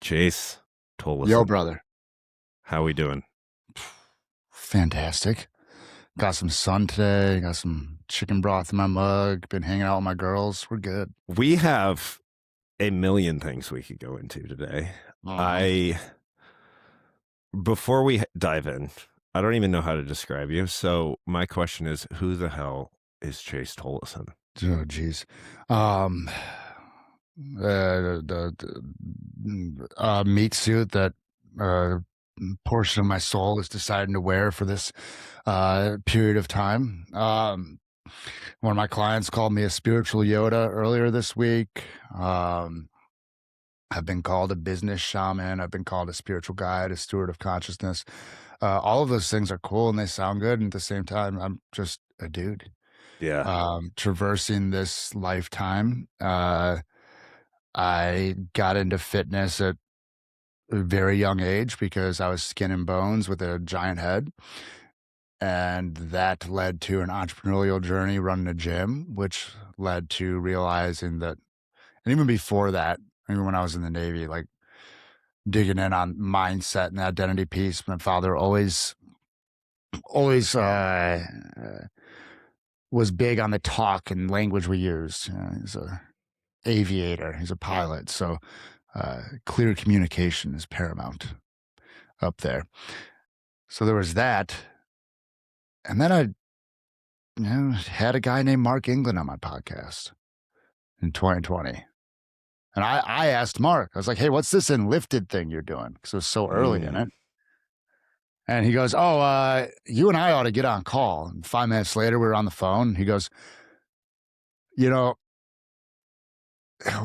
Chase, Yo, Tolleson, brother. how we doing? Fantastic. Got some sun today. Got some chicken broth in my mug. Been hanging out with my girls. We're good. We have a million things we could go into today. Uh-huh. Before we dive in, I don't even know how to describe you. So my question is, who the hell is Chase Tolleson? Oh, geez. The meat suit that portion of my soul is deciding to wear for this period of time. One of my clients called me a spiritual Yoda earlier this week. I've been called a business shaman. I've been called a spiritual guide, a steward of consciousness. All of those things are cool and they sound good. And at the same time, I'm just a dude Yeah. traversing this lifetime. I got into fitness at a very young age because I was skin and bones with a giant head. And that led to an entrepreneurial journey running a gym, which led to realizing that, and even before that, even when I was in the Navy, like digging in on mindset and the identity piece. My father always was big on the talk and language we use. He's a aviator. He's a pilot. So clear communication is paramount up there. So there was that. And then I had a guy named Mark England on my podcast in 2020. And I asked Mark, I was like, hey, what's this Enlifted thing you're doing? Because it was so early in it. And he goes, oh, you and I ought to get on call. And 5 minutes later, we were on the phone. He goes, what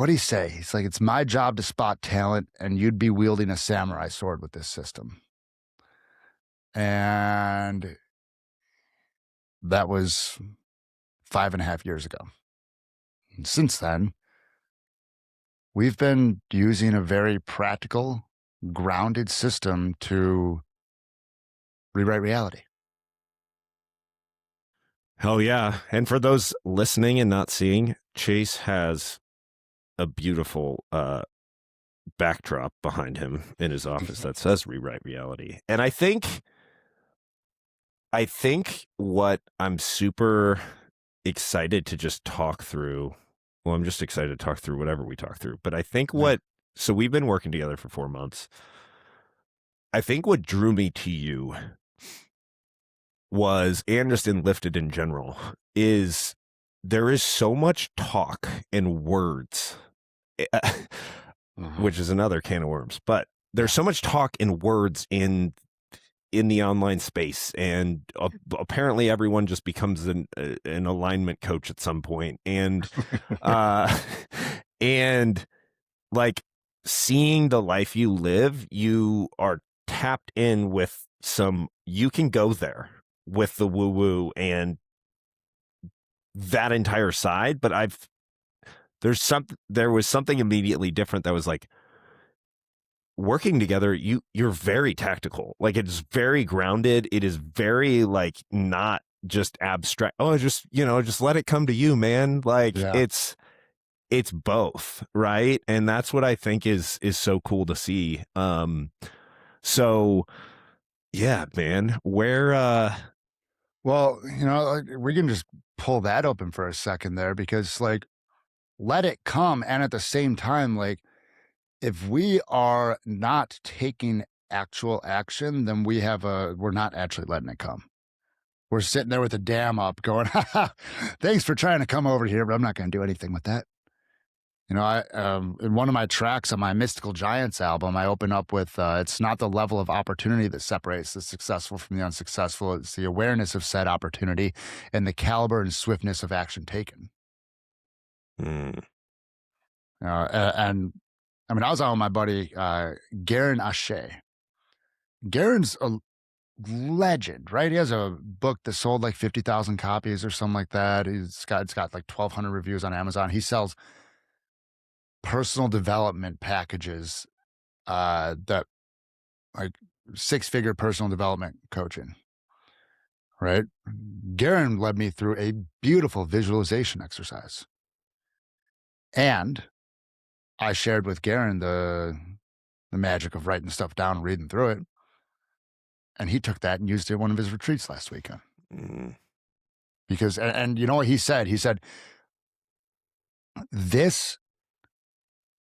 do you say? He's like, it's my job to spot talent, and you'd be wielding a samurai sword with this system. And that was 5.5 years ago. And since then, we've been using a very practical, grounded system to rewrite reality. Hell yeah. And for those listening and not seeing, Chase has a beautiful backdrop behind him in his office that says rewrite reality. And I think what I'm super excited to just talk through, well, I'm just excited to talk through whatever we talk through, but I think so we've been working together for 4 months. I think what drew me to you was, and just Enlifted in general, is there is so much talk and words, which is another can of worms, but there's so much talk and words in the online space, and apparently everyone just becomes an alignment coach at some point, and and like seeing the life you live, you are tapped in with you can go there with the woo woo and that entire side, but there was something immediately different that was like, working together, you're very tactical. Like, it's very grounded. It is very like not just abstract. Oh, just let it come to you, man. Like, it's both, right? And that's what I think is so cool to see. So yeah, man, where well, we can just pull that open for a second there, because like, let it come. And at the same time, like, if we are not taking actual action, then we're not actually letting it come. We're sitting there with a dam up going, thanks for trying to come over here, but I'm not going to do anything with that. In one of my tracks on my Mystical Giants album, I open up with, it's not the level of opportunity that separates the successful from the unsuccessful. It's the awareness of said opportunity and the caliber and swiftness of action taken. And I mean, I was out with my buddy, Garen Ashe. Garen's a legend, right? He has a book that sold like 50,000 copies or something like that. It's got like 1,200 reviews on Amazon. He sells personal development packages, that like 6-figure personal development coaching, right? Garen led me through a beautiful visualization exercise. And I shared with Garen the magic of writing stuff down and reading through it. And he took that and used it at one of his retreats last weekend. Mm. Because, and you know what he said? He said, this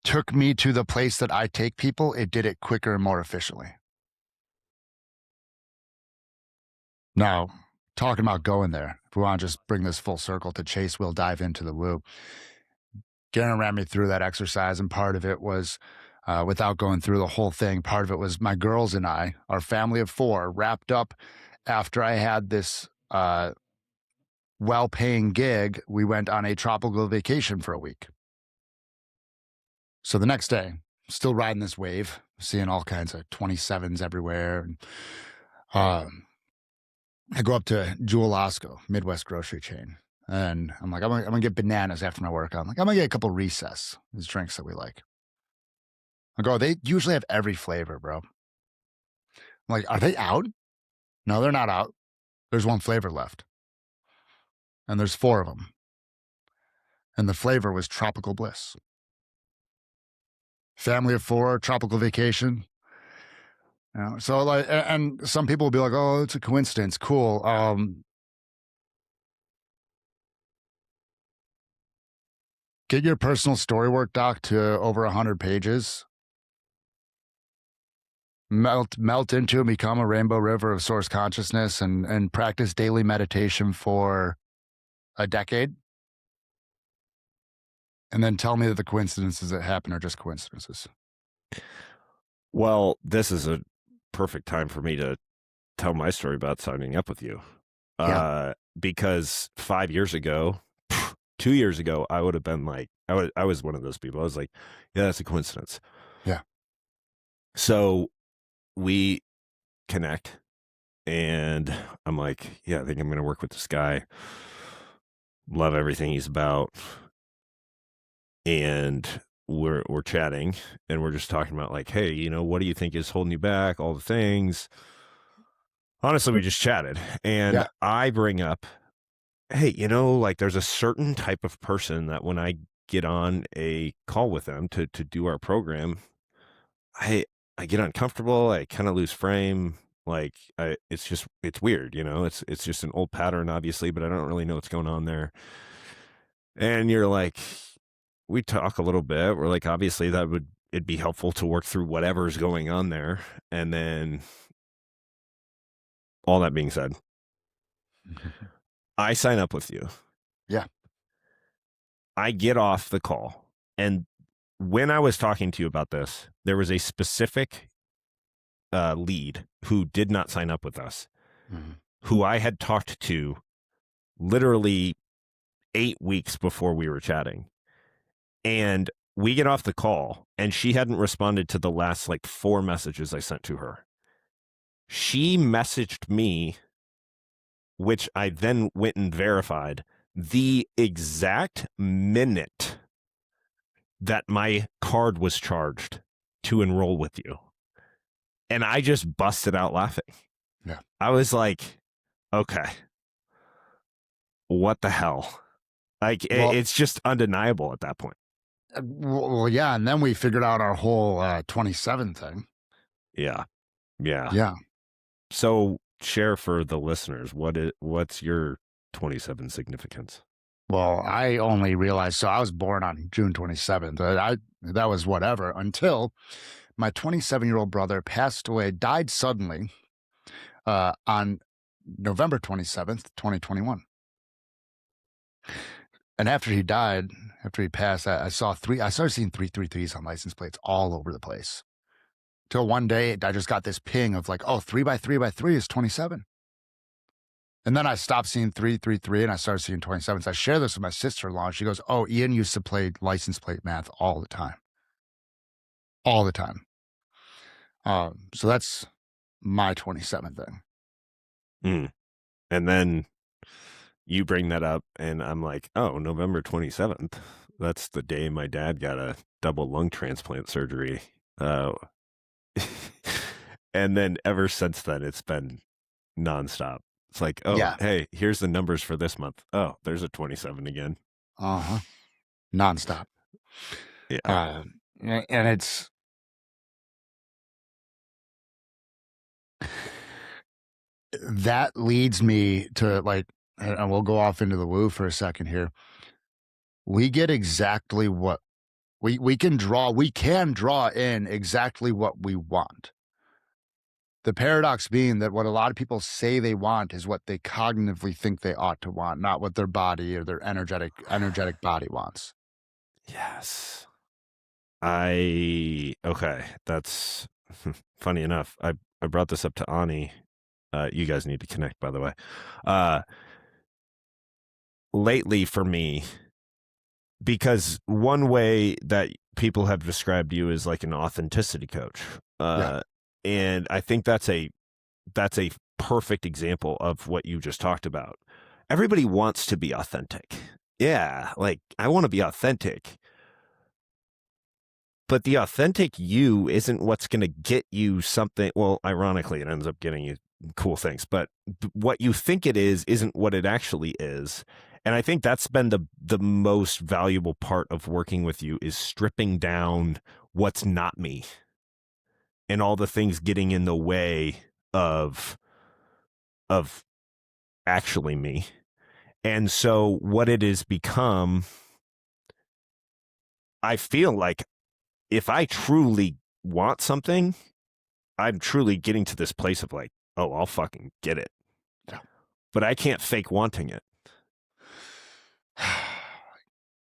took me to the place that I take people. It did it quicker and more efficiently. Now, talking about going there, if we want to just bring this full circle to Chase, we'll dive into the woo. Garen ran me through that exercise, and part of it was, without going through the whole thing, part of it was my girls and I, our family of 4, wrapped up after I had this well-paying gig. We went on a tropical vacation for a week. So the next day, still riding this wave, seeing all kinds of 27s everywhere. And I go up to Jewel Osco, Midwest grocery chain, and I'm like, I'm gonna get bananas after my workout. I'm like, I'm gonna get a couple Recess, these drinks that we like. I go, they usually have every flavor, bro. I'm like, are they out? No, they're not out. There's one flavor left. And there's 4 of them. And the flavor was Tropical Bliss. Family of 4, tropical vacation. You know, so like, and some people will be like, oh, it's a coincidence. Cool. Get your personal story work doc to over 100 pages. Melt into and become a rainbow river of source consciousness, and practice daily meditation for a decade. And then tell me that the coincidences that happen are just coincidences. Well, this is a perfect time for me to tell my story about signing up with you. Yeah. Because 5 years ago, 2 years ago, I would have been like, I was one of those people. I was like, yeah, that's a coincidence. Yeah. So we connect, and I'm like, yeah, I think I'm going to work with this guy. Love everything he's about. And we're chatting, and we're just talking about like, hey, you know, what do you think is holding you back? All the things. Honestly, we just chatted, and Yeah. I bring up, hey, you know, like there's a certain type of person that when I get on a call with them to do our program, I get uncomfortable. I kind of lose frame. Like it's weird, you know, it's just an old pattern, obviously, but I don't really know what's going on there. And you're like, we talk a little bit. We're like, obviously it'd be helpful to work through whatever's going on there. And then all that being said, I sign up with you. Yeah. I get off the call, and when I was talking to you about this, there was a specific lead who did not sign up with us, who I had talked to literally 8 weeks before we were chatting. And we get off the call, and she hadn't responded to the last like 4 messages I sent to her. She messaged me, which I then went and verified, the exact minute that my card was charged to enroll with you. And I just busted out laughing. Yeah. I was like, okay, what the hell? Like, Well, it's just undeniable at that point. well, yeah. And then we figured out our whole 27 thing. Yeah. Yeah. Yeah. So share for the listeners, what's your 27 significance? Well, I only realized, so I was born on June 27th. That was whatever until my 27-year-old brother passed away, died suddenly on November 27th, 2021. And after he died, after he passed, I started seeing 333s on license plates all over the place. Till one day, I just got this ping of like, oh, 3x3x3 is 27. And then I stopped seeing 333 and I started seeing 27s. I share this with my sister-in-law. She goes, oh, Ian used to play license plate math all the time. All the time. So that's my 27 thing. And then you bring that up, and I'm like, oh, November 27th. That's the day my dad got a double lung transplant surgery. And then ever since then, it's been nonstop. It's like, oh, yeah. Hey, here's the numbers for this month. Oh, there's a 27 again. Nonstop. Yeah. And that leads me to like, and we'll go off into the woo for a second here. We get exactly what we can draw. We can draw in exactly what we want. The paradox being that what a lot of people say they want is what they cognitively think they ought to want, not what their body or their energetic body wants. Yes. Okay, that's funny enough. I brought this up to Ani. You guys need to connect, by the way. Lately for me, because one way that people have described you is like an authenticity coach. Yeah. And I think that's a perfect example of what you just talked about. Everybody wants to be authentic. Yeah, like I want to be authentic. But the authentic you isn't what's going to get you something. Well, ironically, it ends up getting you cool things, but what you think it is isn't what it actually is. And I think that's been the most valuable part of working with you is stripping down what's not me and all the things getting in the way of actually me. And so what it has become, I feel like if I truly want something, I'm truly getting to this place of like, oh, I'll fucking get it. Yeah. But I can't fake wanting it.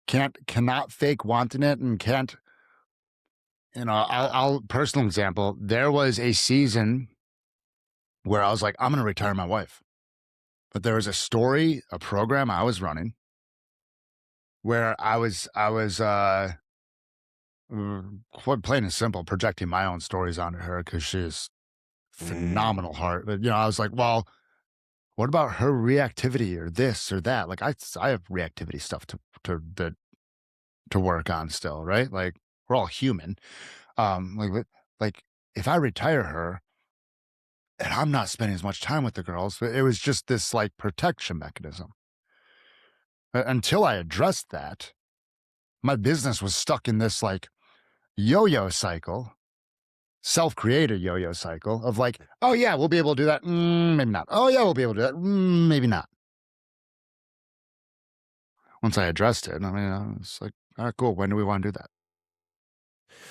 Cannot fake wanting it, and can't, I'll personal example. There was a season where I was like, I'm going to retire my wife. But there was a program I was running where I was quite plain and simple, projecting my own stories onto her because she is phenomenal heart. But, I was like, well, what about her reactivity or this or that? Like I have reactivity stuff to work on still, right? Like we're all human. Like if I retire her and I'm not spending as much time with the girls, it was just this like protection mechanism. Until I addressed that, my business was stuck in this like yo-yo cycle, self-created yo-yo cycle of like, oh yeah, we'll be able to do that. Maybe not. Oh yeah, we'll be able to do that. Maybe not. Once I addressed it, I mean, it's like, all right, cool. When do we want to do that?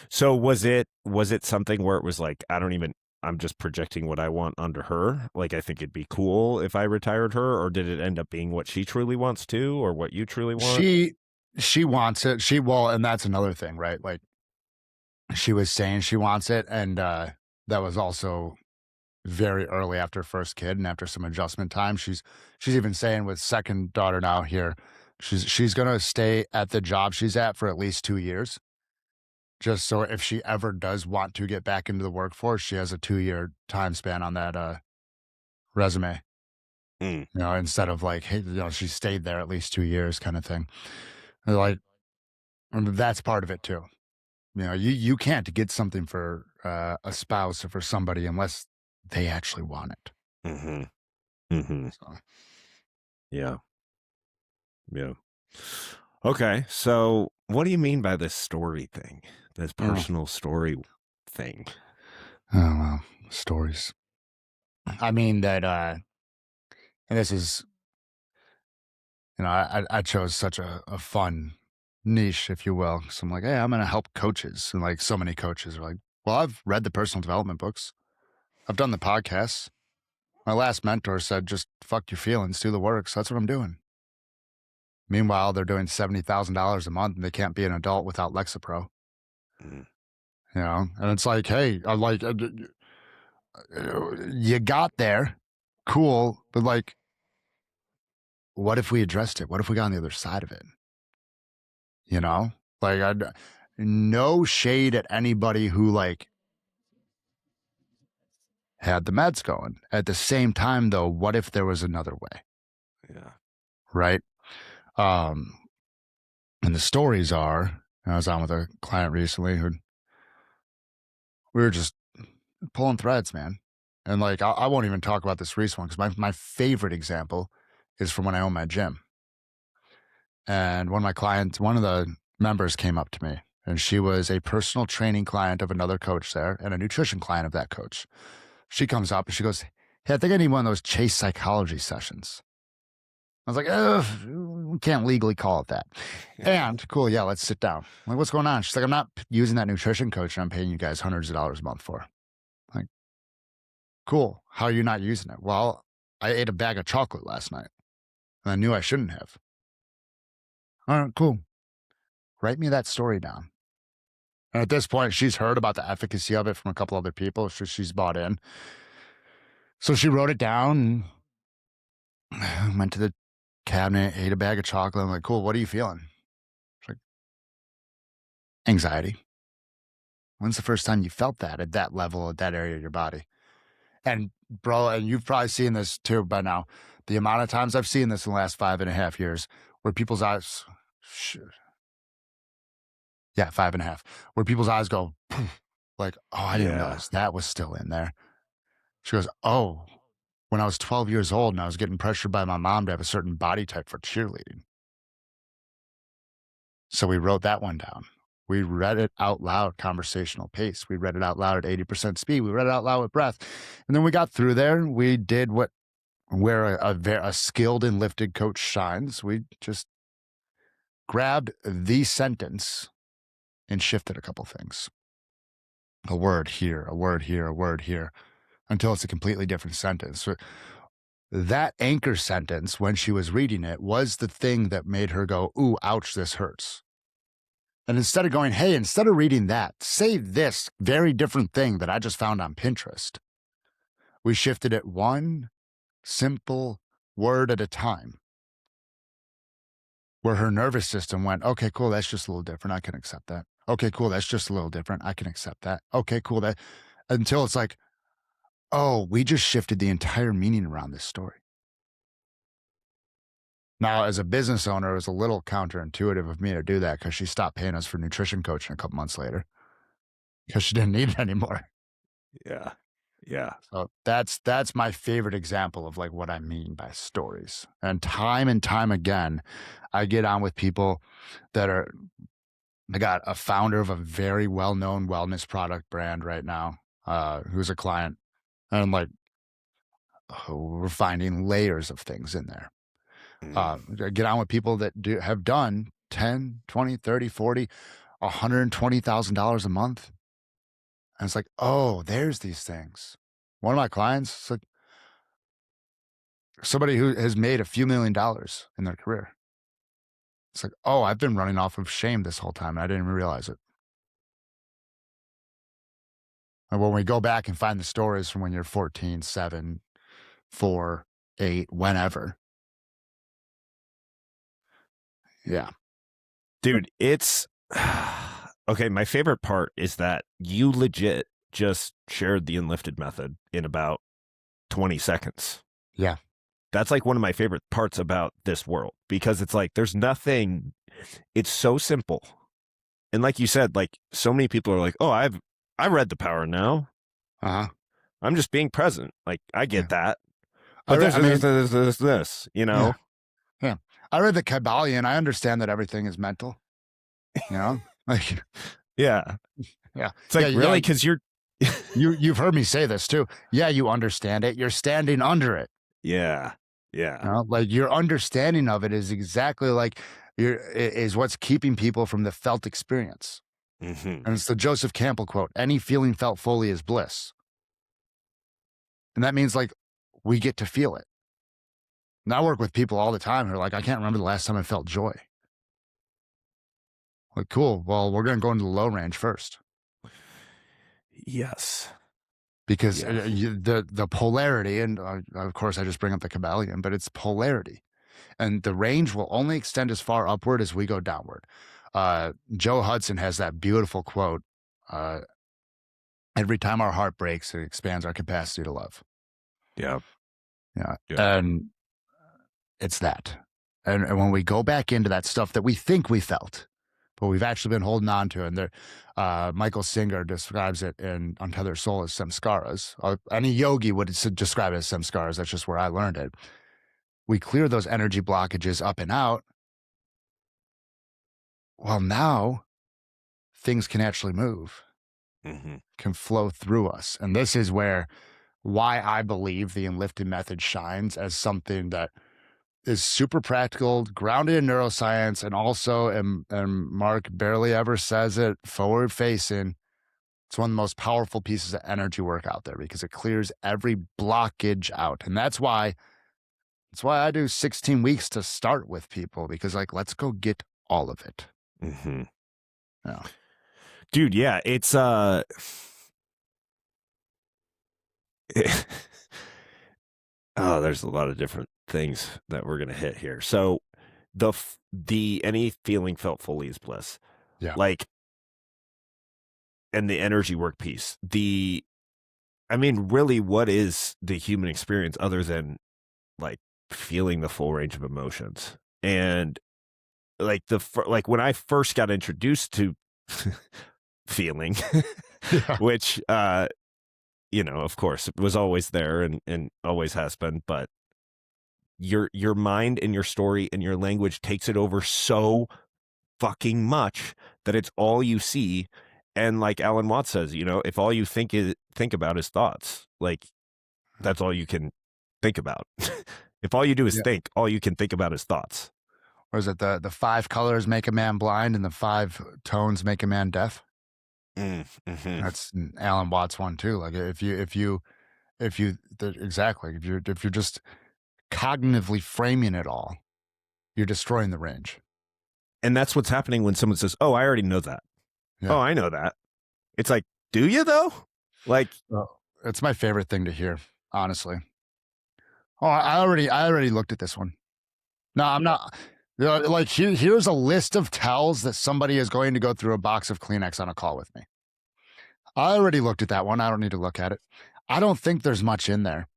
So was it something where it was like, I'm just projecting what I want onto her? Like, I think it'd be cool if I retired her, or did it end up being what she truly wants to, or what you truly want? She wants it. And that's another thing, right? Like she was saying she wants it. And that was also very early after first kid and after some adjustment time. She's even saying with second daughter now here, she's gonna stay at the job she's at for at least 2 years. Just so if she ever does want to get back into the workforce, she has a 2-year time span on that resume. Instead of like, hey, she stayed there at least 2 years kind of thing. Like that's part of it too. You can't get something for a spouse or for somebody unless they actually want it. So. Yeah. Okay, so what do you mean by this story thing? This personal story thing? Oh well, stories. I mean that, and this is, I chose such a fun niche, if you will. So I'm like, hey, I'm going to help coaches. And like so many coaches are like, well, I've read the personal development books. I've done the podcasts. My last mentor said, just fuck your feelings, do the work. So that's what I'm doing. Meanwhile, they're doing $70,000 a month and they can't be an adult without Lexapro. And it's like, hey, I'm like, you got there. Cool. But like, what if we addressed it? What if we got on the other side of it? Like no shade at anybody who like had the meds going. At the same time, though, what if there was another way? Yeah. Right. And the stories are, I was on with a client recently who we were just pulling threads, man. And like, I won't even talk about this recent one because my favorite example is from when I owned my gym. And one of the members came up to me, and she was a personal training client of another coach there and a nutrition client of that coach. She comes up and she goes, hey, I think I need one of those chase psychology sessions. I was like, oh, we can't legally call it that. And cool, yeah, let's sit down. I'm like, what's going on? She's like, I'm not using that nutrition coach and I'm paying you guys hundreds of dollars a month for. I'm like, cool. How are you not using it? Well, I ate a bag of chocolate last night and I knew I shouldn't have. All right, cool. Write me that story down. And at this point, she's heard about the efficacy of it from a couple other people. So she's bought in. So she wrote it down and went to the cabinet, ate a bag of chocolate. I'm like, cool, what are you feeling? She's like, anxiety. When's the first time you felt that at that level, at that area of your body? And bro, and you've probably seen this too by now. The amount of times I've seen this in the last 5.5 years where people's eyes, 5.5, where people's eyes go like, oh, I didn't realize that was still in there. She goes, oh, when I was 12 years old and I was getting pressured by my mom to have a certain body type for cheerleading. So we wrote that one down. We read it out loud, conversational pace. We read it out loud at 80% speed. We read it out loud with breath. And then we got through there. We did where a skilled and lifted coach shines. We just grabbed the sentence and shifted a couple things. A word here, a word here, a word here, until it's a completely different sentence. So that anchor sentence, when she was reading it, was the thing that made her go, ooh, ouch, this hurts. And instead of going, hey, instead of reading that, say this very different thing that I just found on Pinterest, we shifted it one simple word at a time, where her nervous system went, okay, cool, that's just a little different. I can accept that. Okay, cool, that's just a little different. I can accept that. Okay, cool, that, until it's like, oh, we just shifted the entire meaning around this story. Now, as a business owner, it was a little counterintuitive of me to do that because she stopped paying us for nutrition coaching a couple months later because she didn't need it anymore. Yeah. Yeah. So that's my favorite example of like what I mean by stories. And time again, I get on with people that I got a founder of a very well-known wellness product brand right now, who's a client. And like, we're finding layers of things in there. Get on with people that have done 10, 20, 30, 40, $120,000 a month. And it's like, oh, there's these things. One of my clients, it's like somebody who has made a few $1,000,000 in their career. It's like, oh, I've been running off of shame this whole time and I didn't even realize it. And when we go back and find the stories from when you're 14, 7, 4, 8, whenever. Yeah. Dude, it's okay. My favorite part is that you legit just shared the Enlifted method in about 20 seconds. Yeah. That's like one of my favorite parts about this world because it's like there's nothing, it's so simple. And like you said, like so many people are like, oh, I read The Power Now. I'm just being present. Like I get that. But this, you know? Yeah. I read the Kabbalion. I understand that everything is mental. You know? Like yeah. Yeah. It's like really because you've heard me say this too. Yeah, you understand it. You're standing under it. Yeah. Yeah. You know? Like your understanding of it is exactly like is what's keeping people from the felt experience. And it's the Joseph Campbell quote, any feeling felt fully is bliss. And that means like we get to feel it. And I work with people all the time who are like, I can't remember the last time I felt joy. Like, cool. Well, we're going to go into the low range first. Yes. Because the polarity, and of course I just bring up the Kabbalion, but it's polarity. And the range will only extend as far upward as we go downward. Joe Hudson has that beautiful quote, every time our heart breaks, it expands our capacity to love. Yeah. Yeah. And it's that. And when we go back into that stuff that we think we felt, but we've actually been holding on to, and Michael Singer describes it in Untethered Soul as samskaras. Any yogi would describe it as samskaras. That's just where I learned it. We clear those energy blockages up and out. Well, now things can actually move, can flow through us. And this is where why I believe the Enlifted method shines as something that is super practical, grounded in neuroscience, and also, and Mark barely ever says it, forward facing. It's one of the most powerful pieces of energy work out there because it clears every blockage out. And that's why I do 16 weeks to start with people, because like, let's go get all of it. Mm-hmm. Yeah. Dude, yeah, it's oh, there's a lot of different things that we're gonna hit here. So the any feeling felt fully is bliss. Yeah. Like, and the energy work piece. I mean, really, what is the human experience other than like feeling the full range of emotions? And like like when I first got introduced to feeling, Yeah. which of course it was always there and always has been, but your mind and your story and your language takes it over so fucking much that it's all you see. And like Alan Watts says, if all you think about is thoughts, like that's all you can think about. If all you do is Yeah. think, all you can think about is thoughts. Or is it the 5 colors make a man blind and the 5 tones make a man deaf? Mm-hmm. That's an Alan Watts one too. Like exactly, if you're just cognitively framing it all, you're destroying the range. And that's what's happening when someone says, "Oh, I already know that." Oh, Yeah. I know that. It's like, do you though? Like, Well, it's my favorite thing to hear, honestly. Oh, I already looked at this one. No, I'm not. Like here's a list of tells that somebody is going to go through a box of Kleenex on a call with me. I already looked at that one. I don't need to look at it. I don't think there's much in there.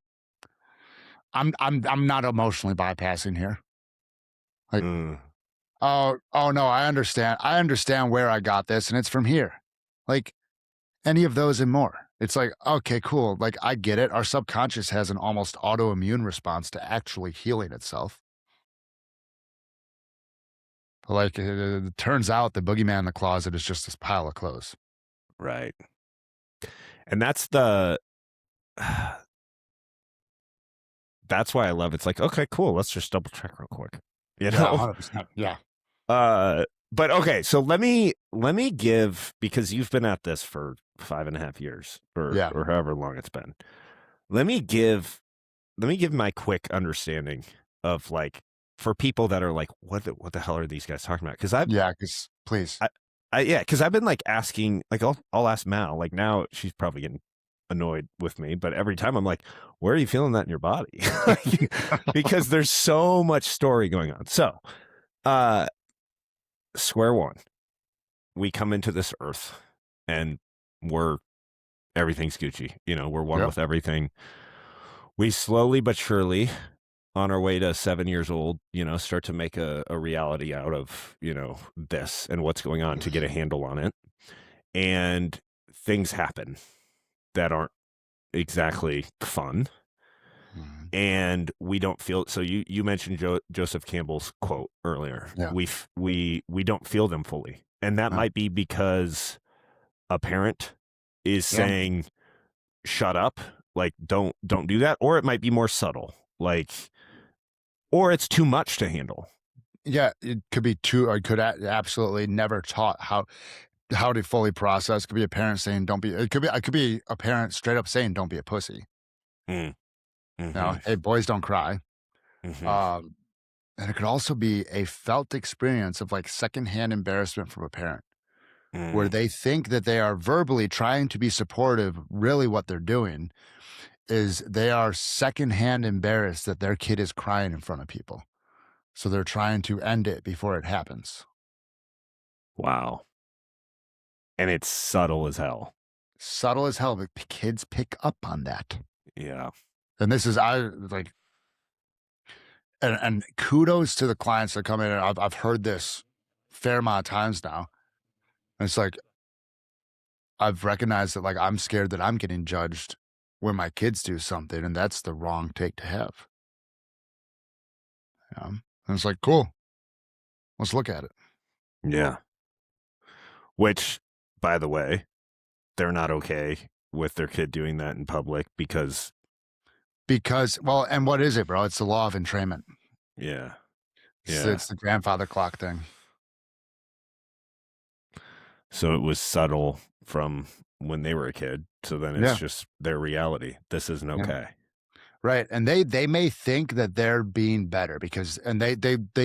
I'm not emotionally bypassing here. Like, mm, oh no, I understand. I understand where I got this, and it's from here. Like any of those and more. It's like, okay, cool. Like I get it. Our subconscious has an almost autoimmune response to actually healing itself. But like it turns out the boogeyman in the closet is just this pile of clothes. right. And that's why I love it. It's like, okay, cool. Let's just double check real quick. Yeah, 100%. Yeah. But okay, so let me give, because you've been at this for 5.5 years Yeah. or however long it's been. Let me give my quick understanding of like, for people that are like, what the hell are these guys talking about? Because Yeah. Because please. because I've been like asking, like I'll ask Mal, like now she's probably getting annoyed with me, but every time I'm like, where are you feeling that in your body? Because there's so much story going on. So, uh, square one, we come into this earth and everything's Gucci. We're one Yep. with everything. We slowly but surely, on our way to 7 years old, start to make a reality out of, this and what's going on to get a handle on it. And things happen that aren't exactly fun. Mhm. And we don't feel, so you mentioned Joseph Campbell's quote earlier. Yeah. We don't feel them fully. And that Yeah. might be because a parent is Yeah. saying, shut up, like don't do that, or it might be more subtle, like, or it's too much to handle. Yeah. It could be too, or could absolutely never taught how to fully process. Could be a parent saying, don't be, it could be a parent straight up saying, don't be a pussy. Mm, You know, mm-hmm, hey, boys don't cry. mm-hmm, Um, and it could also be a felt experience of like secondhand embarrassment from a parent, where mm. they think that they are verbally trying to be supportive. Really, what they're doing is they are secondhand embarrassed that their kid is crying in front of people. So they're trying to end it before it happens. Wow. And it's subtle as hell. Subtle as hell, but kids pick up on that. Yeah. And this is, I like, and kudos to the clients that come in. And I've heard this fair amount of times now. And it's like, I've recognized that like I'm scared that I'm getting judged when my kids do something, and that's the wrong take to have. And it's like, cool, let's look at it. Yeah. Which, by the way, they're not okay with their kid doing that in public because Because, well, and what is it, bro? It's the law of entrainment. Yeah. It's, Yeah. it's the grandfather clock thing. So it was subtle from when they were a kid. So then it's Yeah. just their reality. This isn't Yeah. okay. Right. And they may think that they're being better because, and they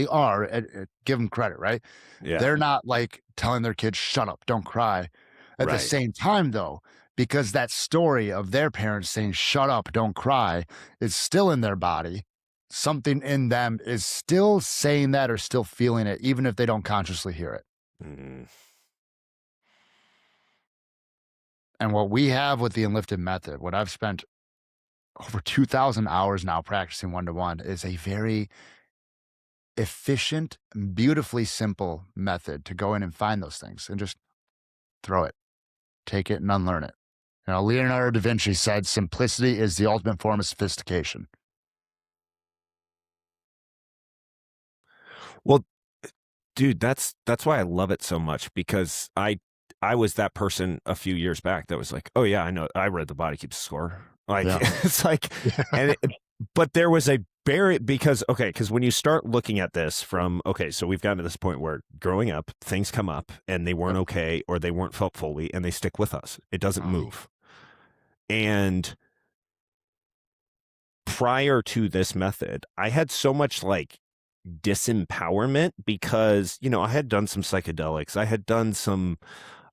are, give them credit, right? Yeah. They're not like telling their kids, shut up, don't cry. At the Right. same time, though, because that story of their parents saying, shut up, don't cry, is still in their body. Something in them is still saying that or still feeling it, even if they don't consciously hear it. Mm. And what we have with the Enlifted method, what I've spent over 2,000 hours now practicing one-to-one, is a very efficient, beautifully simple method to go in and find those things and just throw it, take it and unlearn it. You know, Leonardo da Vinci said, simplicity is the ultimate form of sophistication. Well, dude, that's why I love it so much, because I was that person a few years back that was like, oh yeah, I know, I read The Body Keeps Score. Like Yeah. it's like, and but there was a because when you start looking at this from, okay, so we've gotten to this point where growing up, things come up and they weren't okay or they weren't felt fully and they stick with us. It doesn't move. And prior to this method, I had so much like disempowerment because, you know, I had done some psychedelics. I had done some,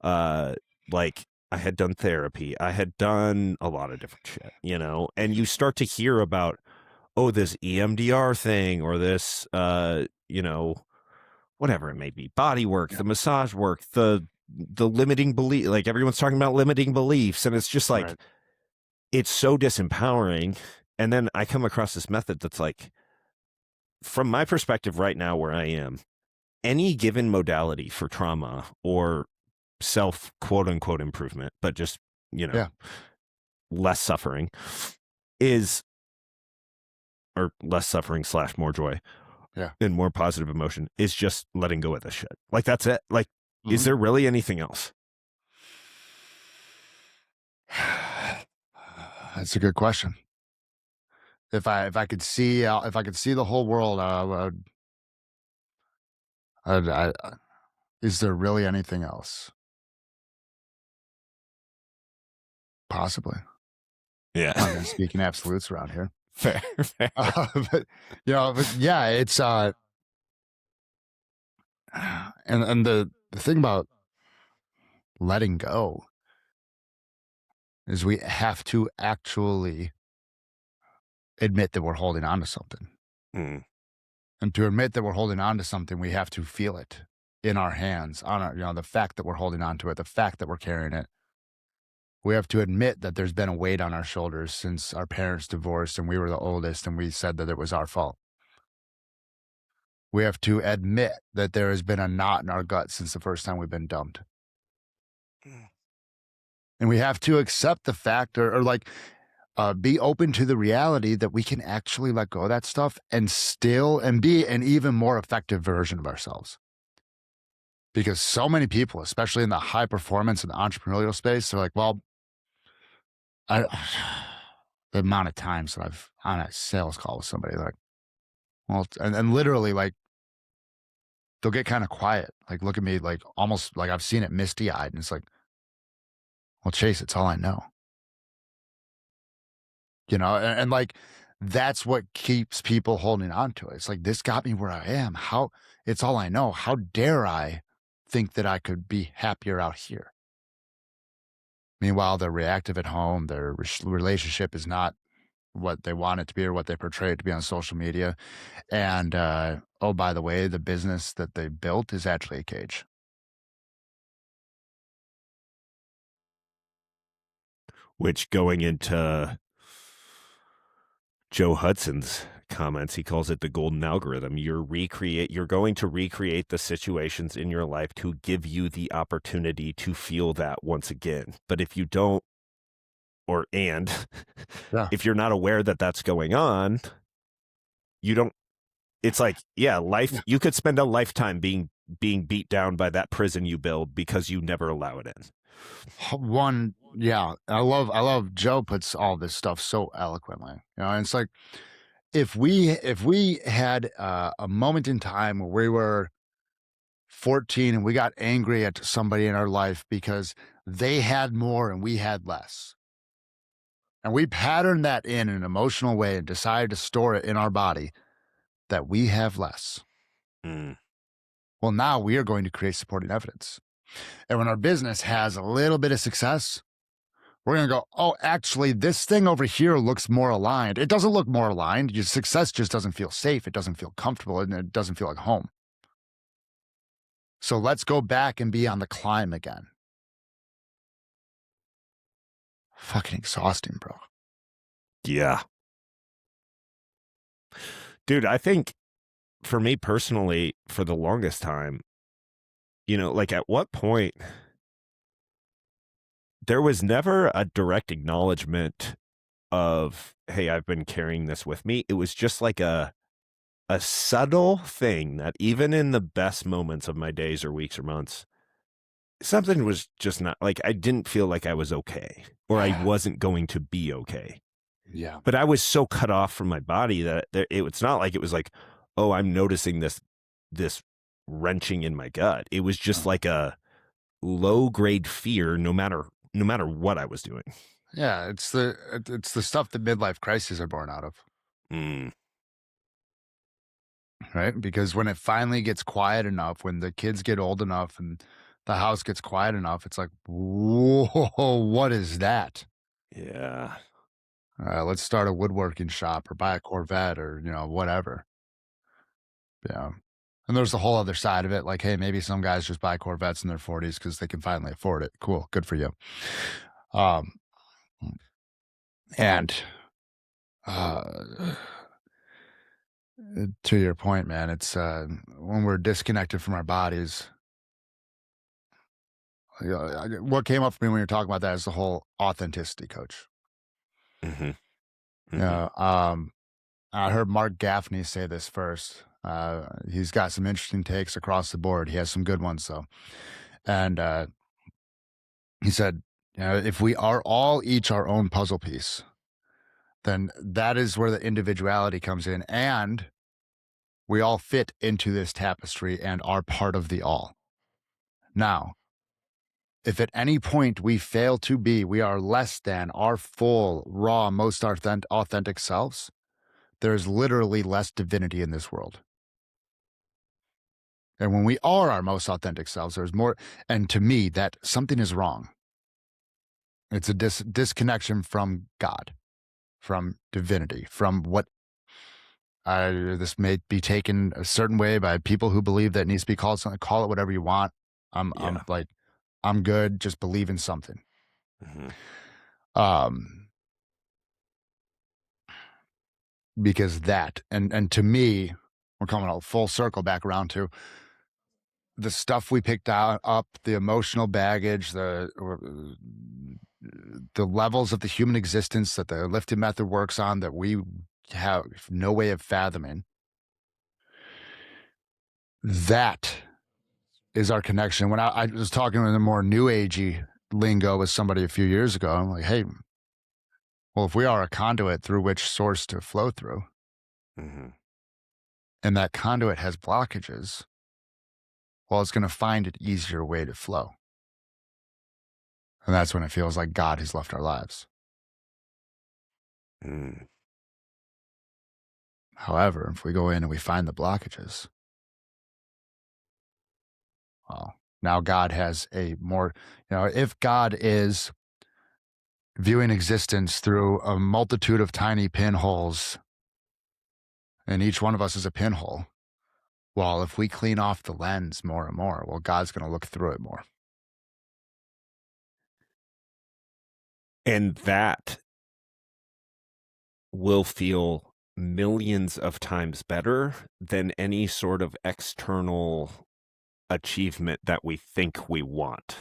like, I had done therapy. I had done a lot of different shit, you know, and you start to hear about, oh, this EMDR thing or this, you know, whatever it may be, body work, the massage work, the limiting belief, like everyone's talking about limiting beliefs. And it's just like, Right. it's so disempowering. And then I come across this method that's like, from my perspective right now where I am, any given modality for trauma or self quote unquote improvement, but just, you know, less suffering is, or less suffering / more joy and more positive emotion is just letting go of this shit. Like, that's it. Like, is there really anything else? That's a good question. If I could see the whole world, is there really anything else? Possibly. Yeah. I'm not gonna speak in absolutes around here. Fair. But you know, yeah, it's and the thing about letting go is we have to actually admit that we're holding on to something. Mm. And to admit that we're holding on to something, we have to feel it in our hands, on our, you know, the fact that we're holding on to it, the fact that we're carrying it. We have to admit that there's been a weight on our shoulders since our parents divorced and we were the oldest and we said that it was our fault. We have to admit that there has been a knot in our gut since the first time we've been dumped. And we have to accept the fact or like be open to the reality that we can actually let go of that stuff and still and be an even more effective version of ourselves. Because so many people, especially in the high performance and the entrepreneurial space, they're like, well, the amount of times that I've on a sales call with somebody, like, well, and literally like they'll get kind of quiet, like look at me like almost like I've seen it misty eyed. And it's like, well, Chase, it's all I know. You know, and like that's what keeps people holding on to it. It's like, this got me where I am. How it's all I know. How dare I think that I could be happier out here? Meanwhile, they're reactive at home. Their relationship is not what they want it to be or what they portray it to be on social media. And oh, by the way, the business that they built is actually a cage. Which, going into Joe Hudson's comments, he calls it the golden algorithm. You're going to recreate the situations in your life to give you the opportunity to feel that once again. But if you don't, if you're not aware that that's going on, you don't, it's like, life, you could spend a lifetime being beat down by that prison you build because you never allow it in. Yeah, I love Joe puts all this stuff so eloquently. And it's like if we had a moment in time where we were 14 and we got angry at somebody in our life because they had more and we had less. And we patterned that in an emotional way and decided to store it in our body that we have less. Mm. Well, now we are going to create supporting evidence. And when our business has a little bit of success, we're going to go, oh, actually, this thing over here looks more aligned. It doesn't look more aligned. Your success just doesn't feel safe. It doesn't feel comfortable and it doesn't feel like home. So let's go back and be on the climb again. Fucking exhausting, bro. Yeah. Dude, I think for me personally, for the longest time, like at what point there was never a direct acknowledgement of, hey, I've been carrying this with me. It was just like a subtle thing that even in the best moments of my days or weeks or months, something was just not like I didn't feel like I was okay or I wasn't going to be okay. Yeah. But I was so cut off from my body that it's not like it was like, oh, I'm noticing this wrenching in my gut. It was just like a low grade fear, no matter what I was doing. Yeah, it's the stuff that midlife crises are born out of, Mm, right? Because when it finally gets quiet enough, when the kids get old enough and the house gets quiet enough, it's like, whoa, what is that? yeah. Let's start a woodworking shop or buy a Corvette or whatever. Yeah. And there's the whole other side of it. Like, hey, maybe some guys just buy Corvettes in their 40s because they can finally afford it. Cool. Good for you. Um, and uh, to your point, man, it's when we're disconnected from our bodies. What came up for me when you're talking about that is the whole authenticity coach. Mm-hmm. Mm-hmm. Yeah. I heard Mark Gaffney say this first. He's got some interesting takes across the board. He has some good ones though. And he said, if we are all each our own puzzle piece, then that is where the individuality comes in. And we all fit into this tapestry and are part of the all. Now, if at any point we fail to be, we are less than our full, raw, most authentic selves, there is literally less divinity in this world. And when we are our most authentic selves, there's more. And to me, that something is wrong. It's a disconnection from God, from divinity, from what this may be taken a certain way by people who believe that it needs to be called something. Call it whatever you want. I'm Yeah. like, I'm good. Just believe in something. Mm-hmm. Um, because that and to me, we're coming a full circle back around to the stuff we picked up, the emotional baggage, the levels of the human existence that the lifted method works on that we have no way of fathoming. That is our connection. When I was talking with a more new agey lingo with somebody a few years ago, I'm like, hey, well, if we are a conduit through which source to flow through, Mm-hmm. and that conduit has blockages, well, it's going to find an easier way to flow. And that's when it feels like God has left our lives. Mm. However, if we go in and we find the blockages, well, now God has a more, if God is viewing existence through a multitude of tiny pinholes, and each one of us is a pinhole, well, if we clean off the lens more and more, well, God's going to look through it more. And that will feel millions of times better than any sort of external achievement that we think we want.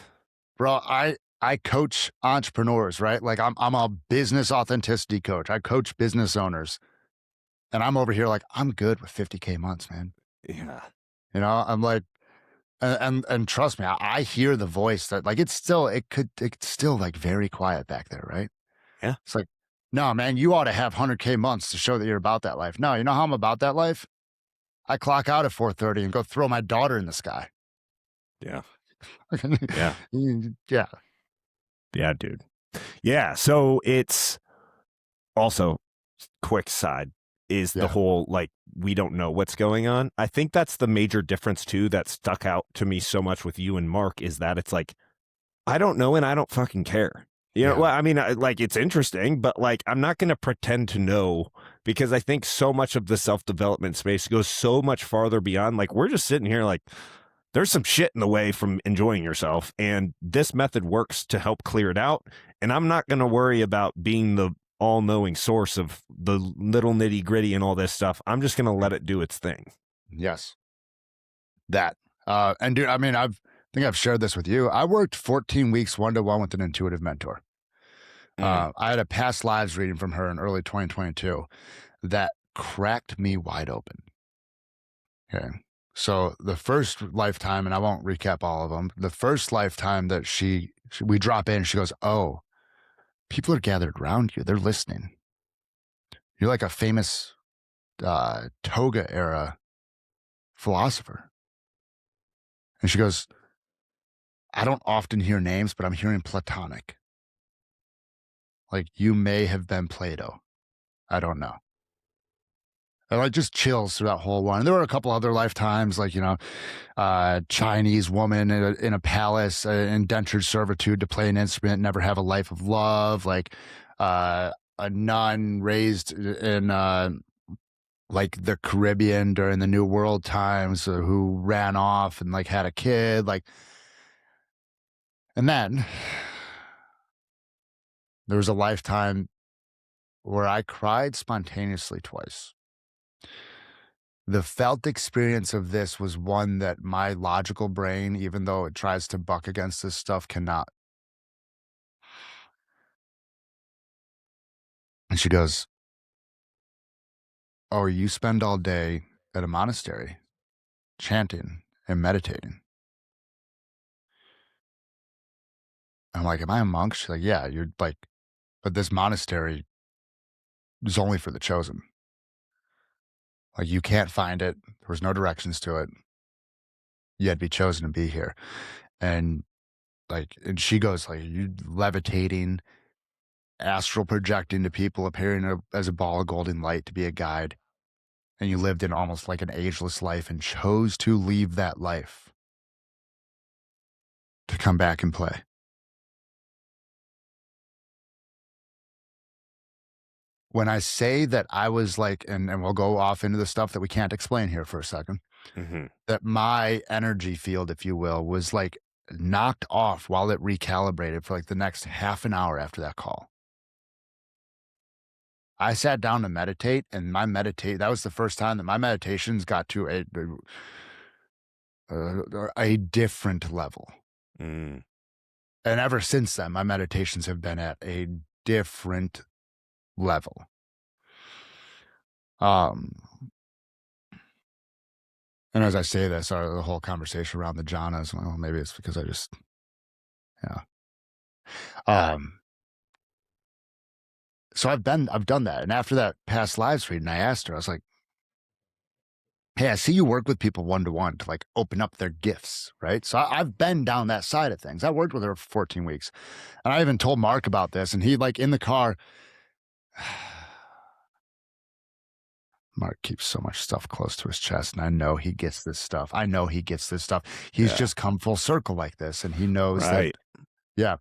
Bro, I coach entrepreneurs, right? Like I'm a business authenticity coach. I coach business owners. And I'm over here like, I'm good with 50K months, man. Yeah. I'm like, And trust me, I hear the voice that like it's still like very quiet back there, right? Yeah. It's like, no, man, you ought to have 100K months to show that you're about that life. No, you know how I'm about that life? I clock out at 4:30 and go throw my daughter in the sky. Yeah. Yeah. Yeah. Yeah, dude. Yeah. So it's also quick side is the Yeah. whole like we don't know what's going on. I think that's the major difference too that stuck out to me so much with you and Mark is that it's like I don't know and I don't fucking care. You know, Yeah. well, I mean, like it's interesting, but like I'm not going to pretend to know because I think so much of the self-development space goes so much farther beyond like we're just sitting here like there's some shit in the way from enjoying yourself and this method works to help clear it out and I'm not going to worry about being the all-knowing source of the little nitty-gritty and all this stuff. I'm just going to let it do its thing. Yes. That. And dude, I mean, I think I've shared this with you. I worked 14 weeks one-to-one with an intuitive mentor. I had a past lives reading from her in early 2022 that cracked me wide open. Okay. So the first lifetime, and I won't recap all of them, the first lifetime that we drop in, she goes, "Oh, people are gathered around you. They're listening. You're like a famous toga era philosopher." And she goes, "I don't often hear names, but I'm hearing Platonic. Like you may have been Plato. I don't know." And like just chills through that whole one. And there were a couple other lifetimes, like, Chinese woman in a palace, indentured servitude to play an instrument, never have a life of love, like a nun raised in like the Caribbean during the New World times, who ran off and like had a kid, like, and then there was a lifetime where I cried spontaneously twice. The felt experience of this was one that my logical brain, even though it tries to buck against this stuff, cannot. And she goes, "Oh, you spend all day at a monastery chanting and meditating." I'm like, "Am I a monk?" She's like, "Yeah, you're like, but this monastery is only for the chosen. Like, you can't find it. There was no directions to it. You had to be chosen to be here." And like, and she goes, like, "You levitating, astral projecting to people, appearing as a ball of golden light to be a guide. And you lived in almost like an ageless life and chose to leave that life to come back and play." When I say that I was like, and we'll go off into the stuff that we can't explain here for a second, that my energy field, if you will, was like knocked off while it recalibrated for like the next half an hour after that call. I sat down to meditate, and that was the first time that my meditations got to a different level. Mm. And ever since then, my meditations have been at a different level. And as I say this, the whole conversation around the jhanas, well, maybe it's because I just, yeah. So I've done that. And after that past lives reading, I asked her, I was like, "Hey, I see you work with people one-to-one to like open up their gifts, right?" So I've been down that side of things. I worked with her for 14 weeks. And I even told Mark about this, and he like in the car, Mark keeps so much stuff close to his chest, and I know he gets this stuff. He's just come full circle like this, and he knows that. Yeah.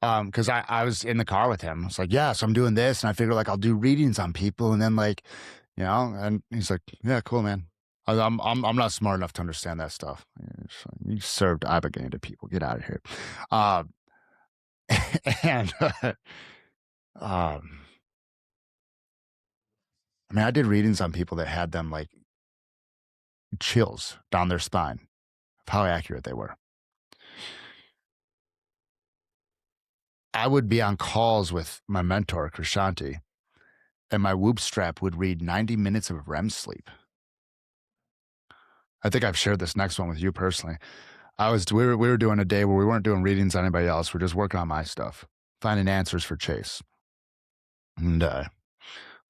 Because I was in the car with him. It's like, "Yeah, so I'm doing this, and I figure like I'll do readings on people, and then like, and he's like, "Yeah, cool, man. I'm not smart enough to understand that stuff. You served ibogaine to people. Get out of here." And I mean, I did readings on people that had them like chills down their spine of how accurate they were. I would be on calls with my mentor, Krishanti, and my whoop strap would read 90 minutes of REM sleep. I think I've shared this next one with you personally. We were doing a day where we weren't doing readings on anybody else. We're just working on my stuff, finding answers for Chase. And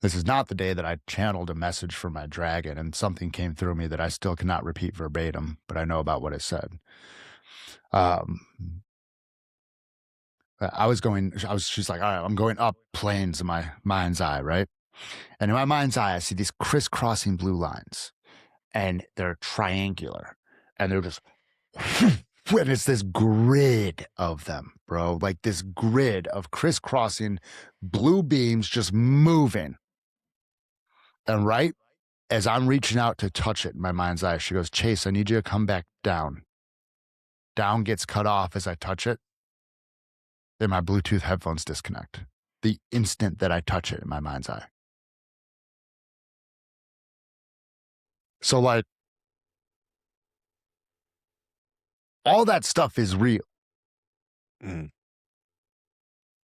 this is not the day that I channeled a message from my dragon, and something came through me that I still cannot repeat verbatim, but I know about what it said. She's like, all right, I'm going up planes in my mind's eye, right? And in my mind's eye, I see these crisscrossing blue lines, and they're triangular, and they're just, and it's this grid of them, bro, like this grid of crisscrossing blue beams just moving. And right as I'm reaching out to touch it in my mind's eye, she goes, Chase, I need you to come back down. Down gets cut off as I touch it. Then my Bluetooth headphones disconnect the instant that I touch it in my mind's eye. So, like, all that stuff is real. Mm.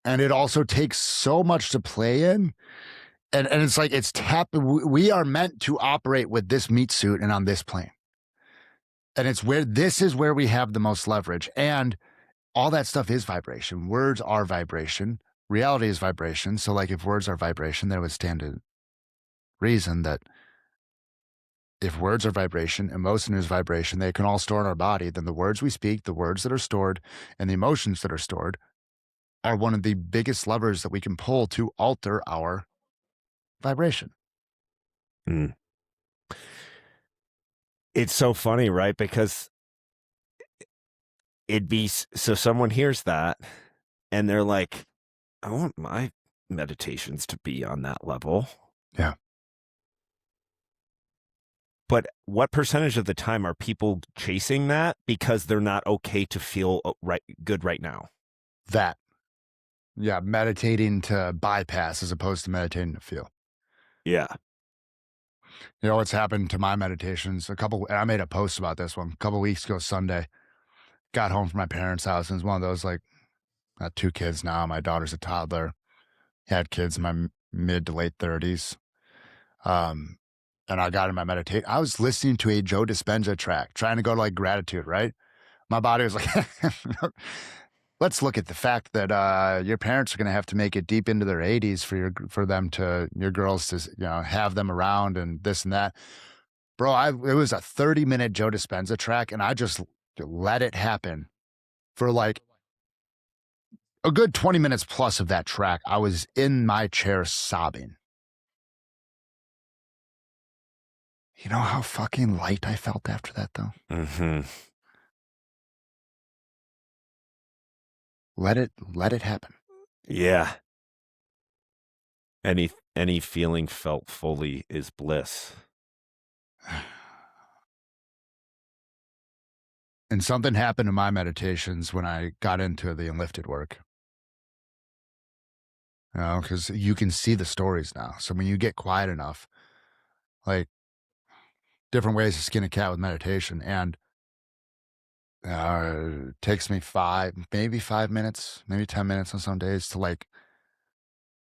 And it also takes so much to play in. And it's like, we are meant to operate with this meat suit and on this plane. And this is where we have the most leverage. And all that stuff is vibration. Words are vibration. Reality is vibration. So, like, if words are vibration, then it would stand to reason that if words are vibration, emotion is vibration, they can all store in our body, then the words we speak, the words that are stored, and the emotions that are stored are one of the biggest levers that we can pull to alter our vibration. Mm. It's so funny, right? Because so someone hears that and they're like, I want my meditations to be on that level. Yeah. But what percentage of the time are people chasing that because they're not okay to feel good right now? That. Yeah, meditating to bypass as opposed to meditating to feel. Yeah. You know what's happened to my meditations? And I made a post about this one a couple weeks ago, Sunday. Got home from my parents' house, and it's one of those, like, I got 2 kids now. My daughter's a toddler. Had kids in my mid to late 30s. And I got in my meditation. I was listening to a Joe Dispenza track, trying to go to, like, gratitude, right? My body was like, let's look at the fact that your parents are going to have to make it deep into their 80s for your girls to, have them around and this and that. Bro, it was a 30-minute Joe Dispenza track, and I just let it happen for like a good 20 minutes plus of that track. I was in my chair sobbing. You know how fucking light I felt after that, though? Mm-hmm. Let it happen. Yeah. Any feeling felt fully is bliss. And something happened in my meditations when I got into the Enlifted work. Because you can see the stories now. So when you get quiet enough, like, different ways to skin a cat with meditation, and it takes me 5 minutes, maybe 10 minutes on some days to, like,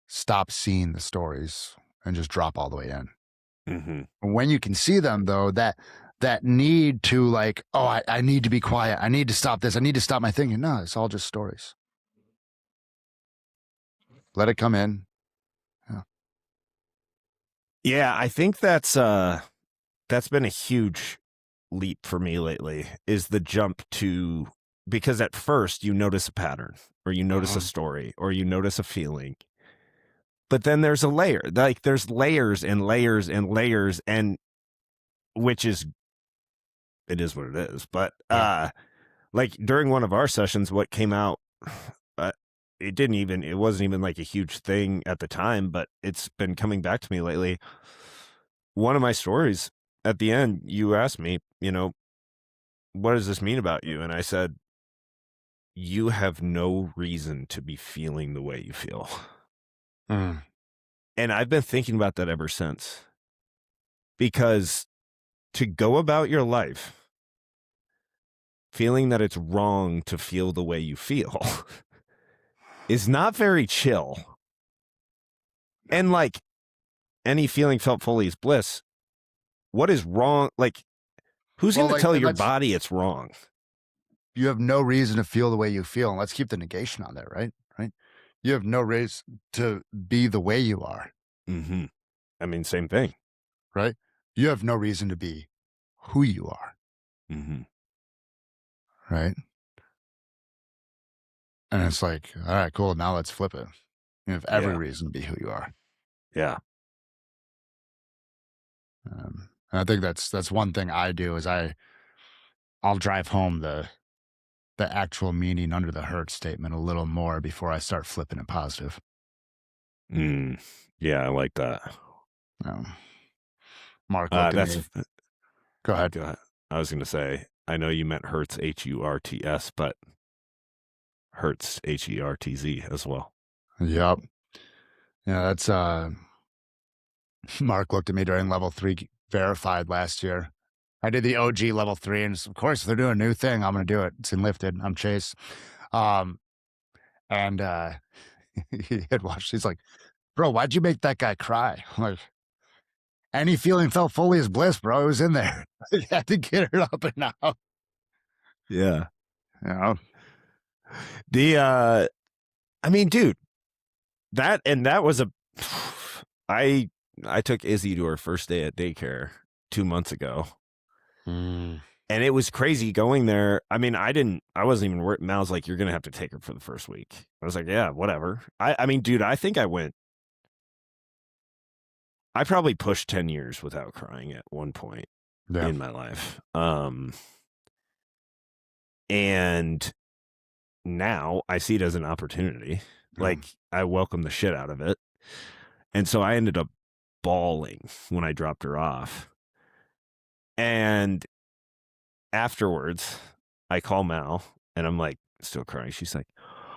stop seeing the stories and just drop all the way in. Mm-hmm. When you can see them, though, that need to, like, oh, I need to be quiet. I need to stop this. I need to stop my thinking. No, it's all just stories. Let it come in. Yeah, I think that's been a huge leap for me lately, is the jump to, because at first you notice a pattern, or you notice a story, or you notice a feeling. But then there's a layer. Like, there's layers and layers and layers, and it is what it is. But like, during one of our sessions, what came out, it wasn't even like a huge thing at the time, but it's been coming back to me lately. One of my stories, at the end, you asked me, what does this mean about you? And I said, you have no reason to be feeling the way you feel. Mm. And I've been thinking about that ever since. Because to go about your life feeling that it's wrong to feel the way you feel is not very chill. And, like, any feeling felt fully is bliss. What is wrong? Like, who's going to tell your body it's wrong? you have no reason to feel the way you feel. And let's keep the negation on there, right? Right. You have no reason to be the way you are, Mm-hmm. I mean, same thing. right? You have no reason to be who you are, Mm-hmm. right? And it's like, all right, cool. Now let's flip it. You have every Yeah. reason to be who you are. Yeah. And I think that's one thing I do is I'll drive home the actual meaning under the hurt statement a little more before I start flipping it positive. Mm. Yeah, I like that. Um, Mark looked at That's me. Go ahead. go ahead. I was going to say, I know you meant Hertz, Hurts, but Hertz, Hertz as well. Yep. Yeah, that's Mark looked at me during level 3 verified last year. I did the OG level 3, and of course, if they're doing a new thing, I'm gonna do it. It's Enlifted. I'm Chase. Um, and he had watched, he's like, "Bro, why'd you make that guy cry?" I'm like, any feeling felt fully as bliss, bro. It was in there. You had to get it up and out. Yeah. You know? The I mean, dude, that was a I took Izzy to her first day at daycare 2 months ago. Mm. And it was crazy going there. I mean, I wasn't even worried. Mal's like, you're going to have to take her for the first week. I was like, yeah, whatever. I mean, dude, I think I probably pushed 10 years without crying at one point in my life. And now I see it as an opportunity. Like, I welcome the shit out of it. And so I ended up bawling when I dropped her off. And afterwards, I call Mal and I'm like, still crying. She's like,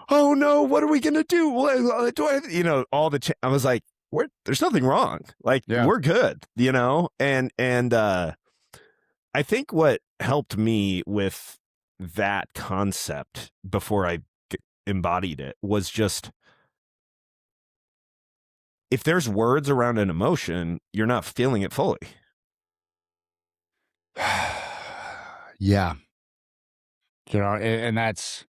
oh no, what are we going to do? What do I, all the, I was like, there's nothing wrong. Like, we're good, and I think what helped me with that concept before I embodied it was just, if there's words around an emotion, you're not feeling it fully. Yeah. And that's,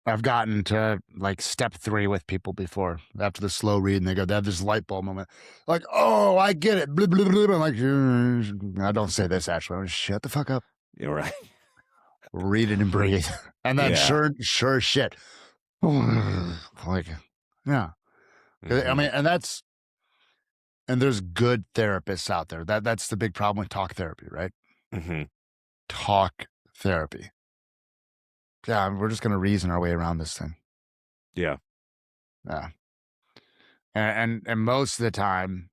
I've gotten to like step 3 with people before. After the slow read, and they have this light bulb moment. Like, oh, I get it. Blah, blah, blah. I'm like, I don't say this actually. I'm like, shut the fuck up. You're right. Read it and breathe. And then sure shit. Like, yeah. I mean, and there's good therapists out there. That's the big problem with talk therapy, right? Mm-hmm. Talk therapy. Yeah, we're just gonna reason our way around this thing. Yeah. Yeah. And most of the time,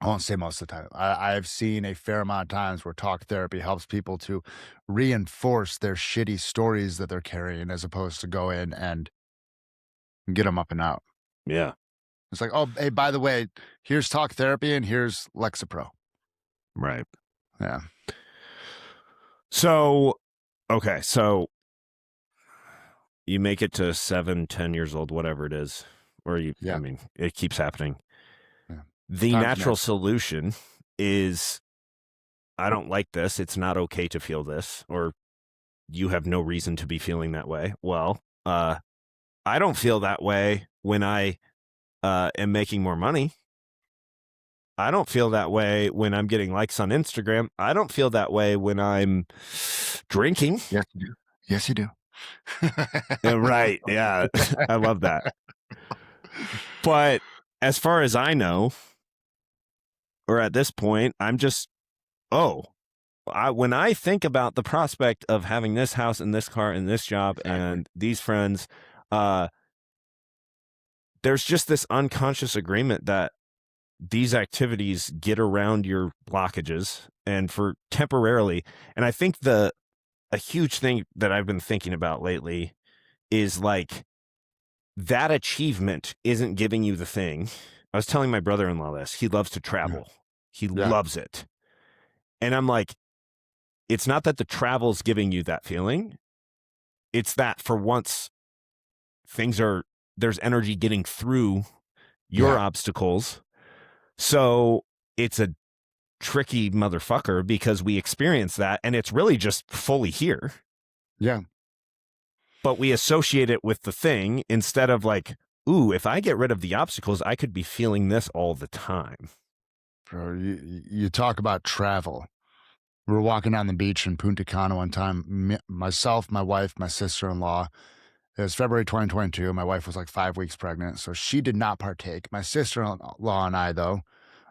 I won't say most of the time. I've seen a fair amount of times where talk therapy helps people to reinforce their shitty stories that they're carrying, as opposed to go in and get them up and out. Yeah. It's like, oh, hey, by the way, here's talk therapy and here's Lexapro. Right. Yeah. So, okay. So you make it to 7, 10 years old, whatever it is, or I mean, it keeps happening. Yeah. The natural solution is, I don't like this. It's not okay to feel this, or you have no reason to be feeling that way. Well, I don't feel that way when I am making more money. I don't feel that way when I'm getting likes on Instagram. I don't feel that way when I'm drinking. Yes, you do. Yes, you do. Right. Yeah. I love that. But as far as I know, or at this point, I'm just, when I think about the prospect of having this house and this car and this job and these friends, there's just this unconscious agreement that these activities get around your blockages and for temporarily. And I think a huge thing that I've been thinking about lately is like, that achievement isn't giving you the thing. I was telling my brother-in-law this. He loves to travel. He loves it. And I'm like, it's not that the travel's giving you that feeling. It's that for once there's energy getting through your obstacles. So it's a tricky motherfucker because we experience that and it's really just fully here. Yeah. but we associate it with the thing instead of like, ooh, if I get rid of the obstacles, I could be feeling this all the time. Bro, you talk about travel. We were walking down the beach in Punta Cana one time. Myself, my wife, my sister-in-law. It was February 2022. My wife was like 5 weeks pregnant, so she did not partake. My sister-in-law and I, though,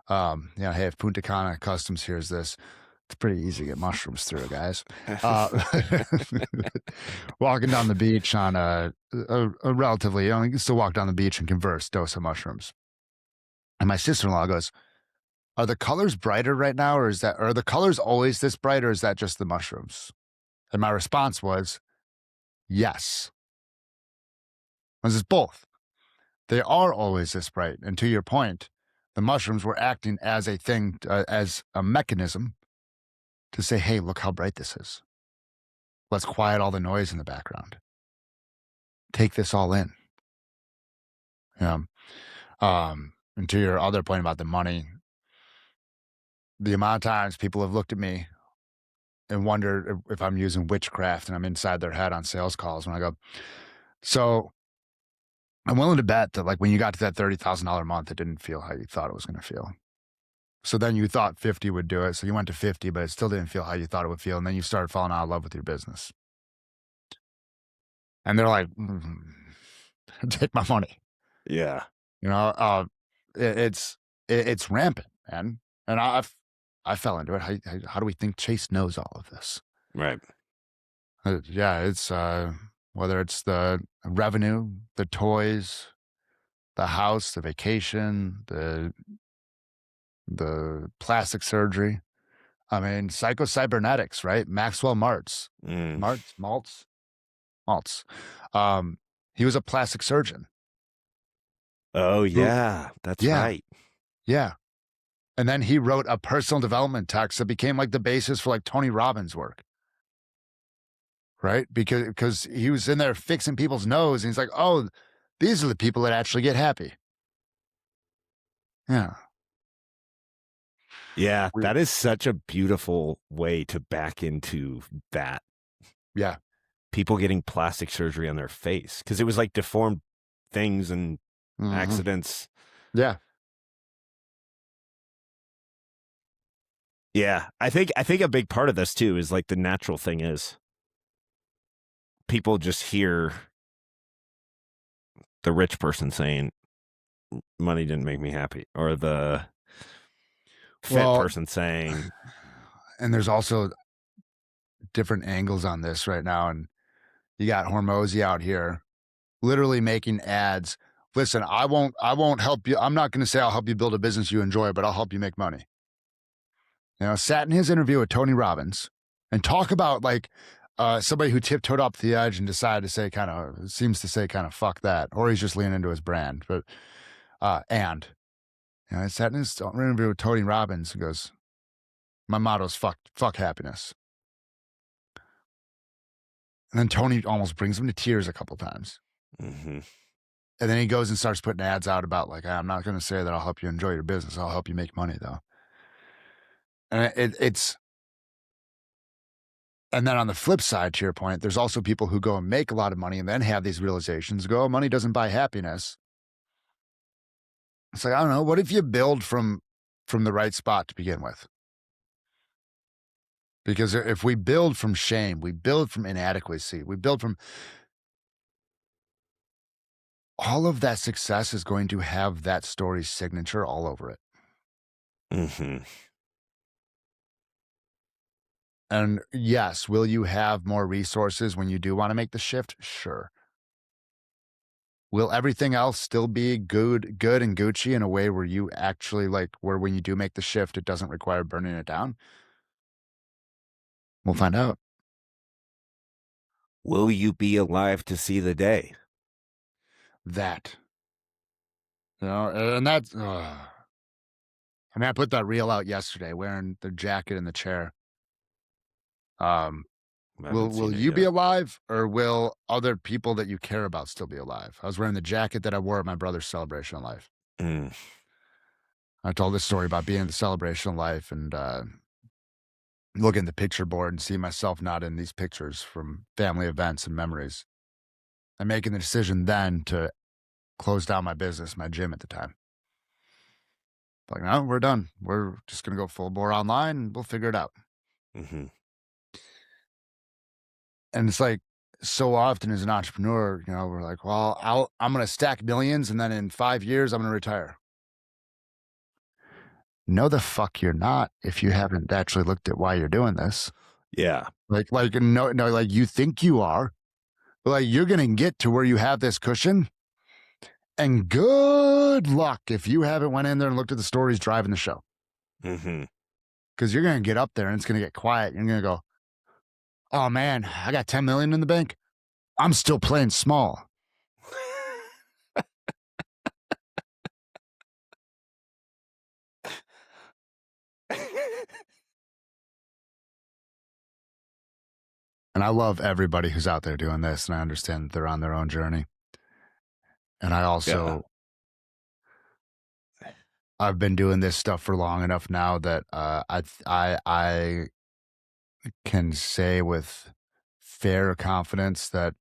hey, if Punta Cana Customs hears this, it's pretty easy to get mushrooms through, guys. Uh, walking down the beach on a relatively, you can still walk down the beach and converse, dose of mushrooms. And my sister-in-law goes, "Are the colors brighter right now, or are the colors always this bright, or is that just the mushrooms?" And my response was, yes. I says, both. They are always this bright. And to your point, the mushrooms were acting as a thing, as a mechanism to say, hey, look how bright this is. Let's quiet all the noise in the background. Take this all in. Yeah. And to your other point about the money, the amount of times people have looked at me and wondered if I'm using witchcraft, and I'm inside their head on sales calls when I go, so I'm willing to bet that like when you got to that $30,000 a month, it didn't feel how you thought it was going to feel. So then you thought 50 would do it. So you went to 50, but it still didn't feel how you thought it would feel. And then you started falling out of love with your business. And they're like, take my money. Yeah. You know, it's rampant, man. And I fell into it. How do we think Chase knows all of this? Right. Yeah, it's whether it's the revenue, the toys, the house, the vacation, the plastic surgery. I mean, psychocybernetics, right? Maxwell Maltz. Maltz. He was a plastic surgeon. Oh, yeah. That's Yeah. right. Yeah. And then he wrote a personal development text that became like the basis for like Tony Robbins' work. Right? Because he was in there fixing people's nose, and he's like, oh, these are the people that actually get happy. Yeah. Yeah. We- That is such a beautiful way to back into that. Yeah. People getting plastic surgery on their face because it was like deformed things and accidents. Yeah. Yeah. I think a big part of this too is like the natural thing is people just hear the rich person saying money didn't make me happy, or the fit person saying, and there's also different angles on this right now. And you got Hormozy out here literally making ads. Listen, I won't help you. I'm not going to say I'll help you build a business you enjoy, but I'll help you make money. You know, sat in his interview with Tony Robbins and talk about like somebody who tiptoed up the edge and decided to say seems to say fuck that, or he's just leaning into his brand. But I sat in his interview with Tony Robbins and goes, my motto is fuck happiness. And then Tony almost brings him to tears a couple times. mm-hmm. And then he goes and starts putting ads out about like, I'm not going to say that I'll help you enjoy your business. I'll help you make money though. And and then on the flip side, to your point, there's also people who go and make a lot of money and then have these realizations, go, oh, money doesn't buy happiness. It's like, I don't know. What if you build from the right spot to begin with? Because if we build from shame, we build from inadequacy, we build from all of that, success is going to have that story's signature all over it. Mm-hmm. And yes, will you have more resources when you do want to make the shift? Sure. Will everything else still be good and Gucci in a way where you actually where when you do make the shift, it doesn't require burning it down? We'll find out. Will you be alive to see the day? That. And that's, I mean, I put that reel out yesterday wearing the jacket in the chair. Will you be alive, or will other people that you care about still be alive? I was wearing the jacket that I wore at my brother's celebration of life. I told this story about being at the celebration of life, and look at the picture board and see myself not in these pictures from family events and memories. I'm making the decision then to close down my business, my gym at the time. Like, no, we're done. We're just going to go full bore online and we'll figure it out. Mm-hmm. And it's like, so often as an entrepreneur, we're like, well, I'm going to stack millions and then in 5 years, I'm going to retire. No, the fuck you're not if you haven't actually looked at why you're doing this. Yeah. No, like you think you are, but like you're going to get to where you have this cushion. And good luck if you haven't went in there and looked at the stories driving the show. Mm-hmm. Because you're going to get up there and it's going to get quiet. You're going to go, oh man, I got 10 million in the bank. I'm still playing small. And I love everybody who's out there doing this. And I understand that they're on their own journey. And I also, I've been doing this stuff for long enough now that I can say with fair confidence that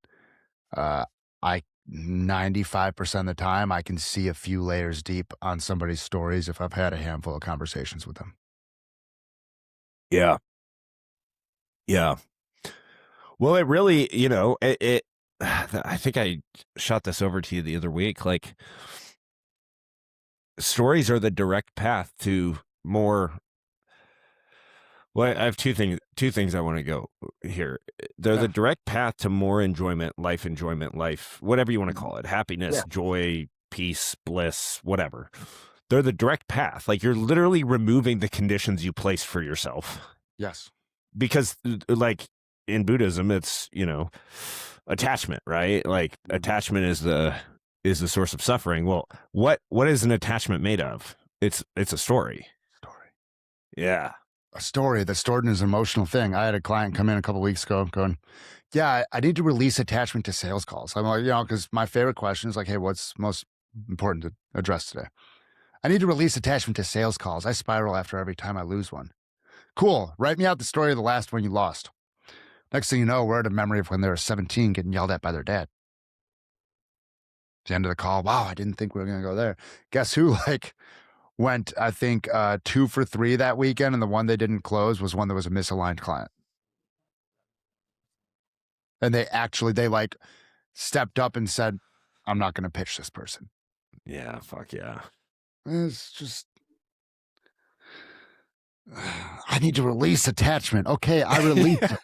I 95% of the time I can see a few layers deep on somebody's stories if I've had a handful of conversations with them. Yeah. Yeah. Well, it really, I think I shot this over to you the other week. Like, stories are the direct path to more. Well, I have two things I want to go here. They're the direct path to more enjoyment, life, whatever you want to call it, happiness, joy, peace, bliss, whatever. They're the direct path. Like, you're literally removing the conditions you place for yourself. Yes. Because like in Buddhism, it's, attachment, right? Like attachment is the source of suffering. Well, what is an attachment made of? It's a story. Yeah. A story that's stored in an emotional thing. I had a client come in a couple of weeks ago going, yeah, I need to release attachment to sales calls. I'm like, because my favorite question is like, hey, what's most important to address today? I need to release attachment to sales calls. I spiral after every time I lose one. Cool. Write me out the story of the last one you lost. Next thing you know, we're at a memory of when they were 17 getting yelled at by their dad. At the end of the call, wow, I didn't think we were going to go there. Guess who, went, I think, 2 for 3 that weekend, and the one they didn't close was one that was a misaligned client. And they stepped up and said, I'm not going to pitch this person. Yeah, fuck yeah. It's just, I need to release attachment. Okay, I released it.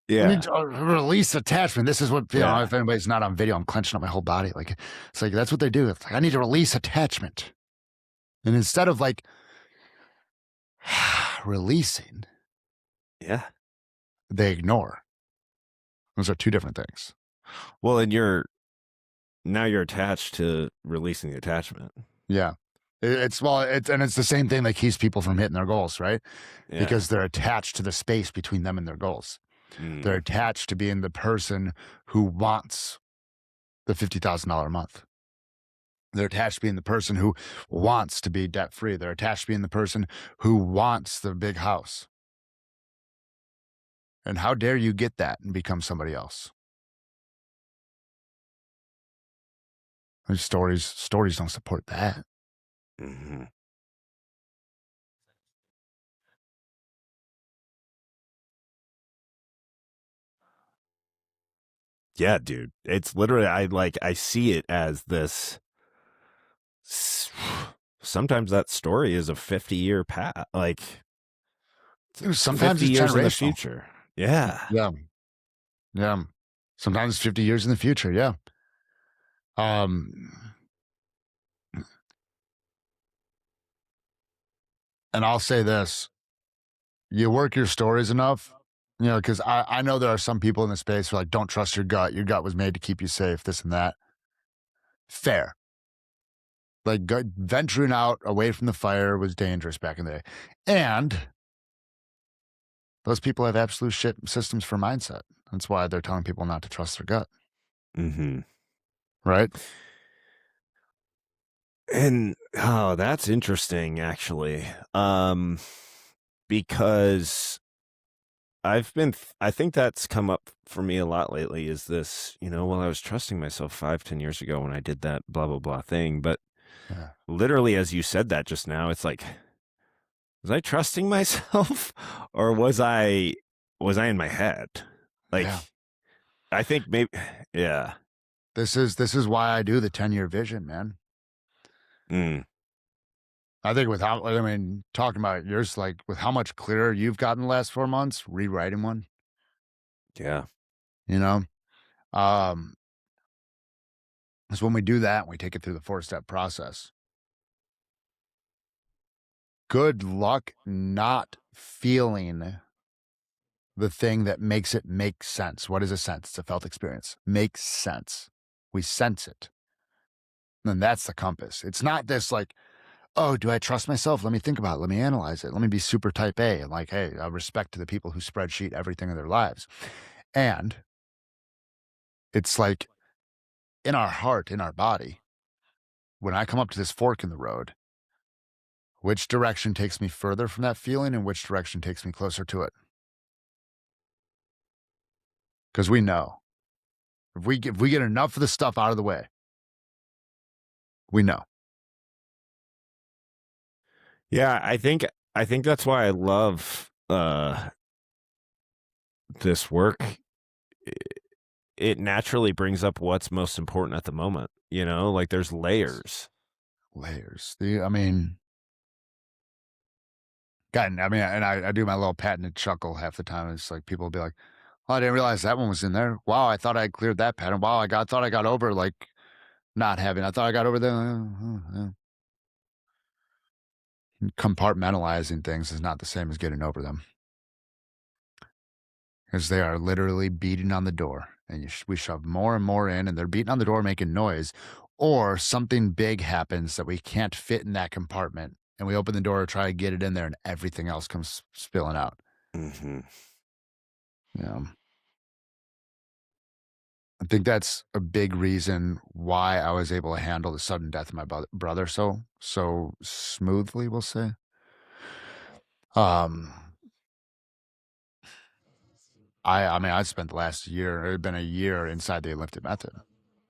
Yeah. I need to release attachment. This is what, if anybody's not on video, I'm clenching up my whole body. Like, it's like, that's what they do. It's like, I need to release attachment. And instead of releasing, they ignore. Those are two different things. Well, and you're attached to releasing the attachment. Yeah. It's the same thing that keeps people from hitting their goals, right? Yeah. Because they're attached to the space between them and their goals. They're attached to being the person who wants the $50,000 a month. They're attached to being the person who wants to be debt free. They're attached to being the person who wants the big house. And how dare you get that and become somebody else? These stories don't support that. Mm-hmm. Yeah, dude. It's literally, I see it as this. Sometimes that story is a 50-year path. Like, sometimes 50 it's years in the future. Yeah. Yeah. Yeah. Sometimes 50 years in the future. Yeah. And I'll say this, you work your stories enough, because I know there are some people in the space who are like, don't trust your gut. Your gut was made to keep you safe, this and that. Fair. Like venturing out away from the fire was dangerous back in the day. And those people have absolute shit systems for mindset. That's why they're telling people not to trust their gut. Mm-hmm. Right? And that's interesting, actually. Because I think that's come up for me a lot lately is this, well, I was trusting myself 5, 10 years ago when I did that blah, blah, blah thing. But Yeah. literally, as you said that just now, it's like, was I trusting myself or was I in my head? Like, Yeah. I think maybe, yeah. This is why I do the 10-year vision, man. Mm, I think talking about yours, like with how much clearer you've gotten the last 4 months, rewriting one, yeah. you know? Um, is when we do that, we take it through the 4-step process. Good luck not feeling the thing that makes it make sense. What is a sense? It's a felt experience. Makes sense. We sense it. And that's the compass. It's not this like, oh, do I trust myself? Let me think about it. Let me analyze it. Let me be super type A. And like, hey, respect to the people who spreadsheet everything in their lives. And it's like in our heart, in our body, when I come up to this fork in the road, which direction takes me further from that feeling and which direction takes me closer to it? Because we know if we get enough of the stuff out of the way, we know. Yeah. I think that's why I love, this work. It naturally brings up what's most important at the moment, like there's layers. Layers. God, and I do my little patented chuckle half the time. It's like people will be like, "Oh, I didn't realize that one was in there. Wow, I thought I cleared that pattern. Wow, thought I got over like not having. I thought I got over the compartmentalizing things is not the same as getting over them because they are literally beating on the door, and we shove more and more in, and they're beating on the door, making noise, or something big happens that we can't fit in that compartment, and we open the door to try to get it in there, and everything else comes spilling out. Hmm. Yeah. I think that's a big reason why I was able to handle the sudden death of my brother so smoothly, we'll say. Um, I spent the last year, it had been a year inside the Enlifted method,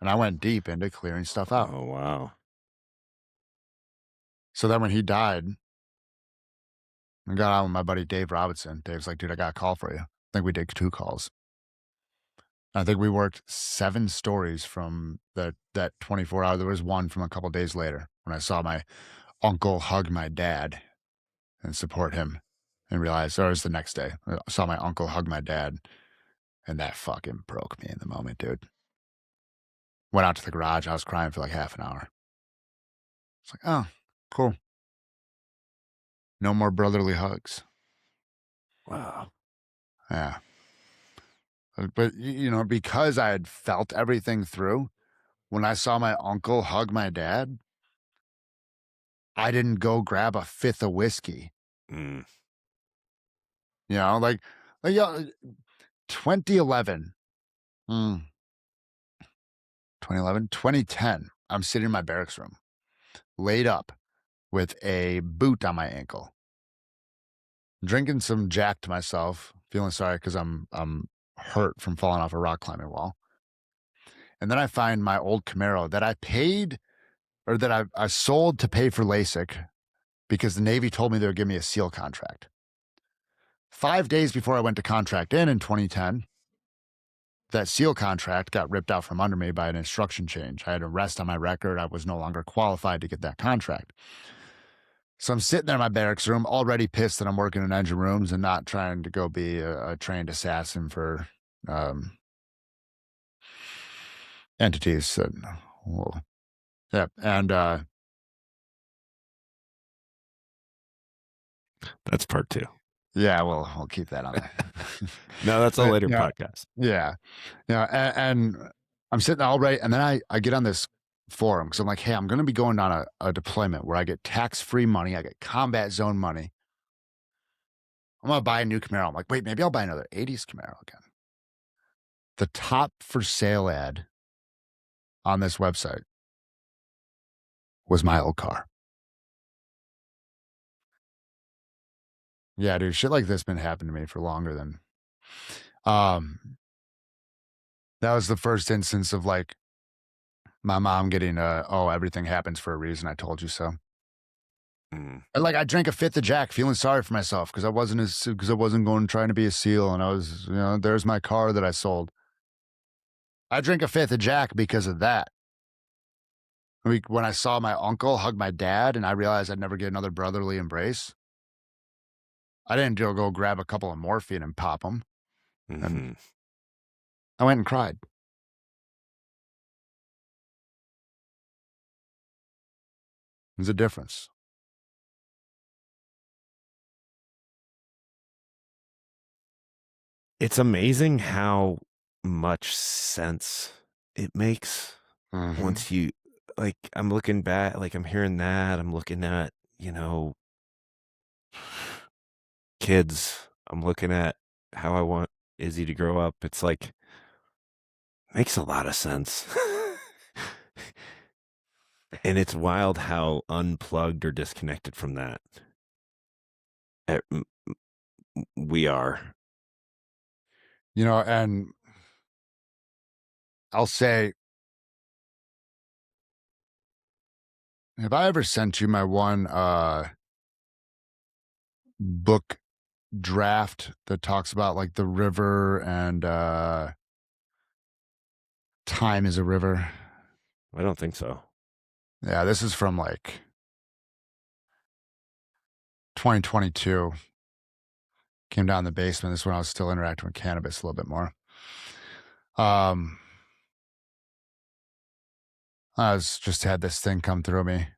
and I went deep into clearing stuff out. Oh, wow. So then when he died, I got on with my buddy Dave Robinson. Dave's like, dude, I got a call for you. I think we did 2 calls. I think we worked 7 stories from that 24 hour. There was one from a couple days later when I saw my uncle hug my dad and support him and realized, or it was the next day, I saw my uncle hug my dad, and that fucking broke me in the moment, dude. Went out to the garage. I was crying for like half an hour. It's like, oh, cool. No more brotherly hugs. Wow. Yeah. But, because I had felt everything through, when I saw my uncle hug my dad, I didn't go grab a fifth of whiskey. Mm. Like, 2011. Mm, 2011, 2010. I'm sitting in my barracks room, laid up with a boot on my ankle, drinking some Jack to myself, feeling sorry because I'm hurt from falling off a rock climbing wall. And then I find my old Camaro that I paid or that I sold to pay for LASIK because the Navy told me they would give me a SEAL contract. 5 days before I went to contract in 2010, that SEAL contract got ripped out from under me by an instruction change. I had an arrest on my record. I was no longer qualified to get that contract. So I'm sitting there in my barracks room, already pissed that I'm working in engine rooms and not trying to go be a trained assassin for um, entities. Well, yeah, and That's part 2. yeah, well, I'll keep that on there. No, that's a But, later podcast. yeah, and I'm sitting there all right, and then I get on this forum because I'm like, hey, I'm going to be going on a deployment where I get tax-free money, I get combat zone money. I'm going to buy a new Camaro. I'm like, wait, maybe I'll buy another 80s Camaro again. The top for sale ad on this website was my old car. Yeah, dude, shit like this been happening to me for longer than Um, that was the first instance of like my mom getting oh, everything happens for a reason. I told you so. Mm. And like I drank a fifth of Jack, feeling sorry for myself because I wasn't going trying to be a SEAL, and I was, there's my car that I sold. I drank a fifth of Jack because of that. When I saw my uncle hug my dad, and I realized I'd never get another brotherly embrace, I didn't go grab a couple of morphine and pop them, and Hmm. I went and cried. There's a difference. It's amazing how much sense it makes Mm-hmm. once you like. I'm looking back, like I'm hearing that. I'm looking at kids. I'm looking at how I want Izzy to grow up. It's like makes a lot of sense. And it's wild how unplugged or disconnected from that we are. And I'll say, have I ever sent you my one book draft that talks about like the river and time is a river? I don't think so. Yeah, this is from like 2022. Came down in the basement. This is when I was still interacting with cannabis a little bit more. Um, I was just had this thing come through me,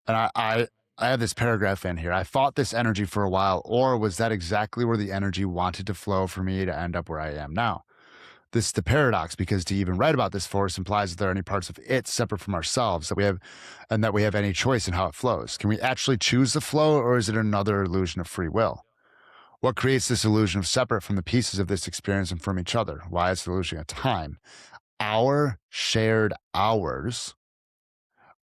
and I have this paragraph in here. I fought this energy for a while, or was that exactly where the energy wanted to flow for me to end up where I am now? This is the paradox, because to even write about this force implies that there are any parts of it separate from ourselves that we have, and that we have any choice in how it flows. Can we actually choose the flow, or is it another illusion of free will? What creates this illusion of separate from the pieces of this experience and from each other? Why is the illusion of time? Our shared hours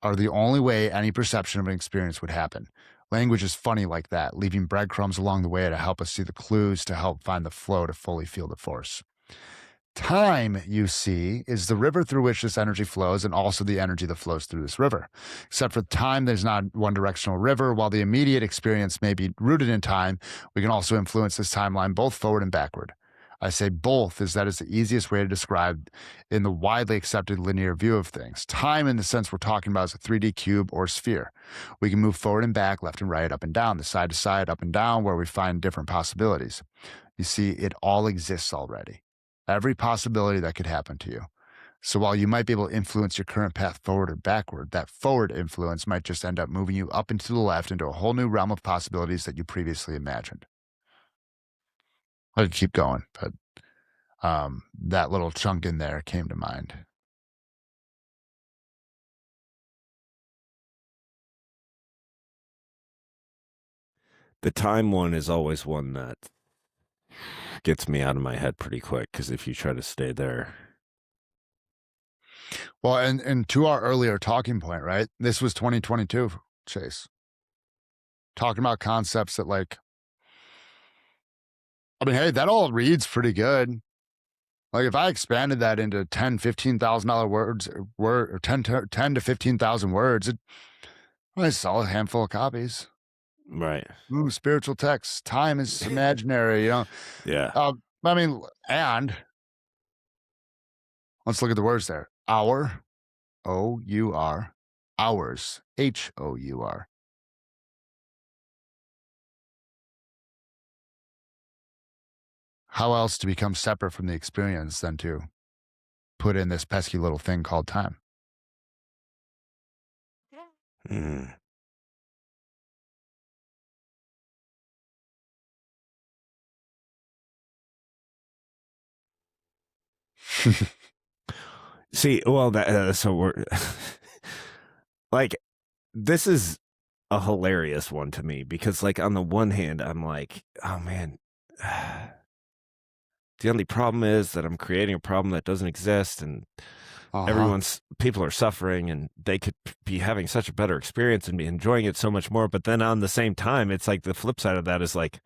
are the only way any perception of an experience would happen. Language is funny like that, leaving breadcrumbs along the way to help us see the clues to help find the flow to fully feel the force. Time, you see, is the river through which this energy flows, and also the energy that flows through this river. Except for time, there's not one directional river. While the immediate experience may be rooted in time, we can also influence this timeline both forward and backward. I say both, as that is the easiest way to describe in the widely accepted linear view of things. Time, in the sense we're talking about, is a 3D cube or sphere. We can move forward and back, left and right, up and down, the side to side, up and down, where we find different possibilities. You see, it all exists already. Every possibility that could happen to you. So while you might be able to influence your current path forward or backward, that forward influence might just end up moving you up and to the left into a whole new realm of possibilities that you previously imagined. I could keep going, but that little chunk in there came to mind. The time one is always one that gets me out of my head pretty quick because if you try to stay there. Well, and to our earlier talking point, right? This was 2022, Chase. Talking about concepts that hey, that all reads pretty good. Like if I expanded that into $10,000, $15,000 words, or 10 to 15,000 words, I sell a handful of copies. Right. Ooh, spiritual texts. Time is imaginary, Yeah. And let's look at the words there. Hour, O-U-R, hours, H-O-U-R. How else to become separate from the experience than to put in this pesky little thing called time? Mm. See, well, so we're like, this is a hilarious one to me because, like, on the one hand, I'm like, oh man, the only problem is that I'm creating a problem that doesn't exist, and Uh-huh. people are suffering, and they could be having such a better experience and be enjoying it so much more. But then on the same time, it's like the flip side of that is like,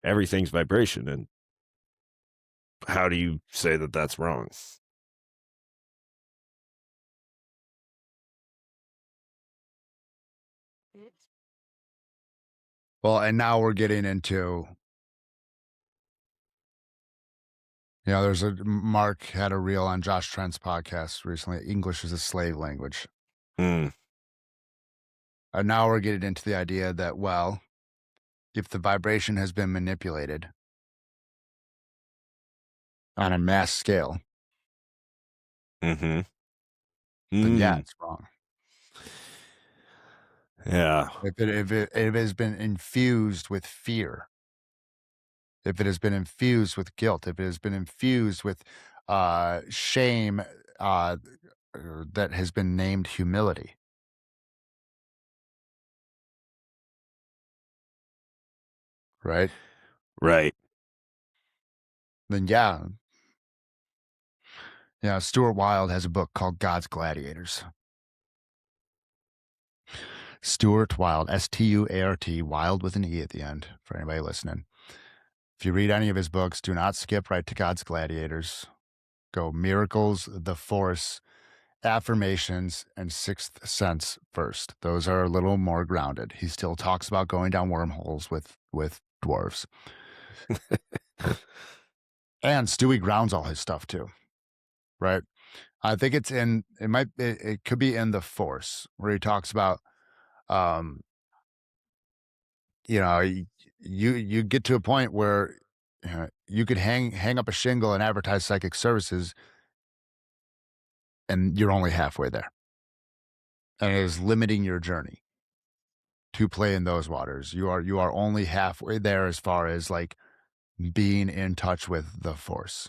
everything's vibration. And how do you say that that's wrong? Well, and now we're getting into, there's Mark had a reel on Josh Trent's podcast recently. English is a slave language. Mm. And now we're getting into the idea that, well, if the vibration has been manipulated on a mass scale, Mm-hmm. then yeah, Mm. it's wrong. Yeah. If it has been infused with fear, if it has been infused with guilt, if it has been infused with shame that has been named humility, right? Right. Then yeah, Stuart Wilde has a book called God's Gladiators. Stuart Wilde, Stuart, Wilde with an E at the end, for anybody listening. If you read any of his books, do not skip right to God's Gladiators. Go Miracles, The Force, Affirmations, and Sixth Sense first. Those are a little more grounded. He still talks about going down wormholes with dwarves. And Stewie grounds all his stuff too, right? I think it could be in The Force, where he talks about, you get to a point where you could hang up a shingle and advertise psychic services, and you're only halfway there, and it is limiting your journey to play in those waters. You are only halfway there as far as like being in touch with the Force.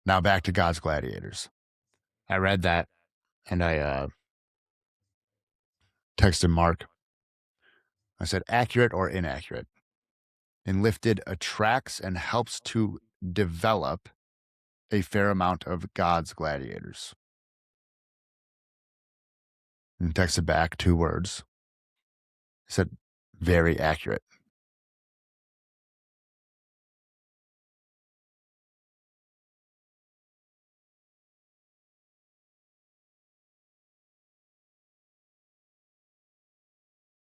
Now back to God's Gladiators. I read that, and I texted Mark. I said, accurate or inaccurate? Enlifted attracts and helps to develop a fair amount of God's gladiators. And texted back 2 words. He said, very accurate.